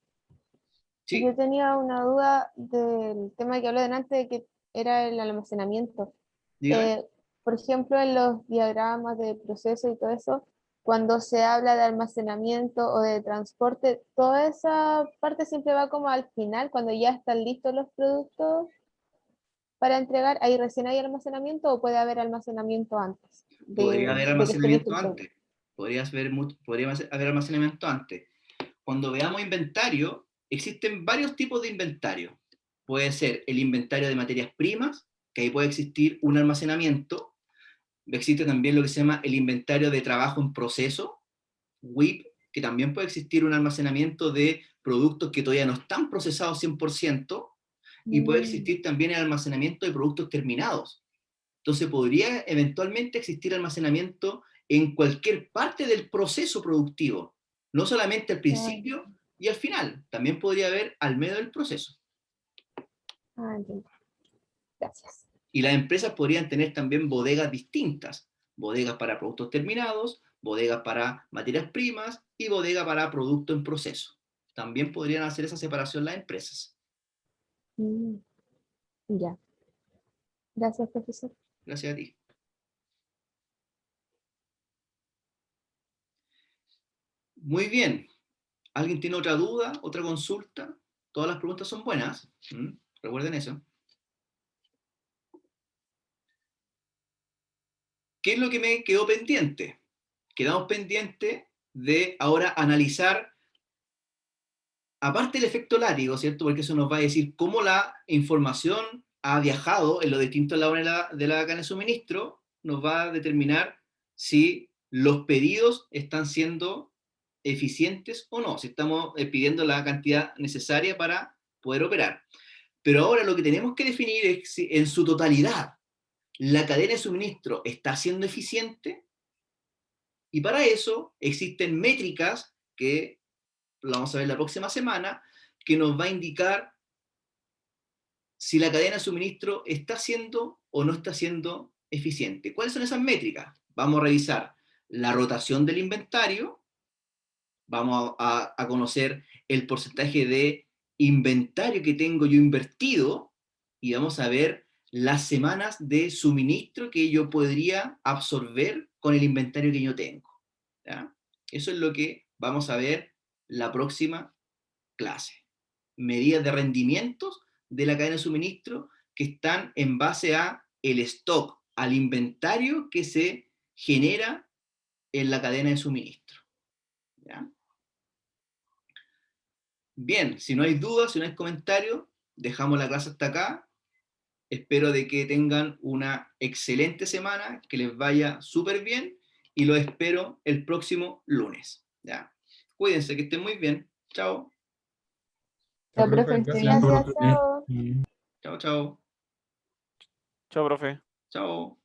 sí, yo tenía una duda del tema que hablé delante, de que era el almacenamiento. dígame. Eh, por ejemplo, en los diagramas de proceso y todo eso, cuando se habla de almacenamiento o de transporte, toda esa parte siempre va como al final, cuando ya están listos los productos para entregar, ahí recién hay almacenamiento o puede haber almacenamiento antes Podría haber de que esté listo almacenamiento el producto. antes. Podría haber almacenamiento antes. Cuando veamos inventario, existen varios tipos de inventario. Puede ser el inventario de materias primas, que ahí puede existir un almacenamiento. Existe también lo que se llama el inventario de trabajo en proceso, WIP, que también puede existir un almacenamiento de productos que todavía no están procesados 100%, y puede existir también el almacenamiento de productos terminados. Entonces podría eventualmente existir almacenamiento en cualquier parte del proceso productivo, no solamente al principio y al final, también podría haber al medio del proceso. Entiendo. Gracias. Y las empresas podrían tener también bodegas distintas, bodegas para productos terminados, bodegas para materias primas y bodega para producto en proceso. También podrían hacer esa separación las empresas. Ya. Gracias, profesor. Gracias a ti. Muy bien. ¿Alguien tiene otra duda, otra consulta? Todas las preguntas son buenas. Recuerden eso. ¿Qué es lo que me quedó pendiente? Quedamos pendientes de ahora analizar, aparte del efecto látigo, ¿cierto? Porque eso nos va a decir cómo la información ha viajado en los distintos eslabones de la cadena de suministro, nos va a determinar si los pedidos están siendo eficientes o no, si estamos pidiendo la cantidad necesaria para poder operar. Pero ahora lo que tenemos que definir es si en su totalidad la cadena de suministro está siendo eficiente, y para eso existen métricas que lo vamos a ver la próxima semana, que nos va a indicar si la cadena de suministro está siendo o no está siendo eficiente. ¿Cuáles son esas métricas? Vamos a revisar la rotación del inventario, vamos a conocer el porcentaje de inventario que tengo yo invertido, y vamos a ver las semanas de suministro que yo podría absorber con el inventario que yo tengo. ¿Ya? Eso es lo que vamos a ver la próxima clase. Medidas de rendimientos de la cadena de suministro que están en base a el stock al inventario que se genera en la cadena de suministro. ¿Ya? Bien, si no hay dudas, si no hay comentarios, dejamos la clase hasta acá. Espero de que tengan una excelente semana, que les vaya súper bien y los espero el próximo lunes. ¿Ya? Cuídense, que estén muy bien. Chao. Chao, Chao, profe, profe, gracias. Gracias, chao. Chao, chao. Chao, profe. Chao.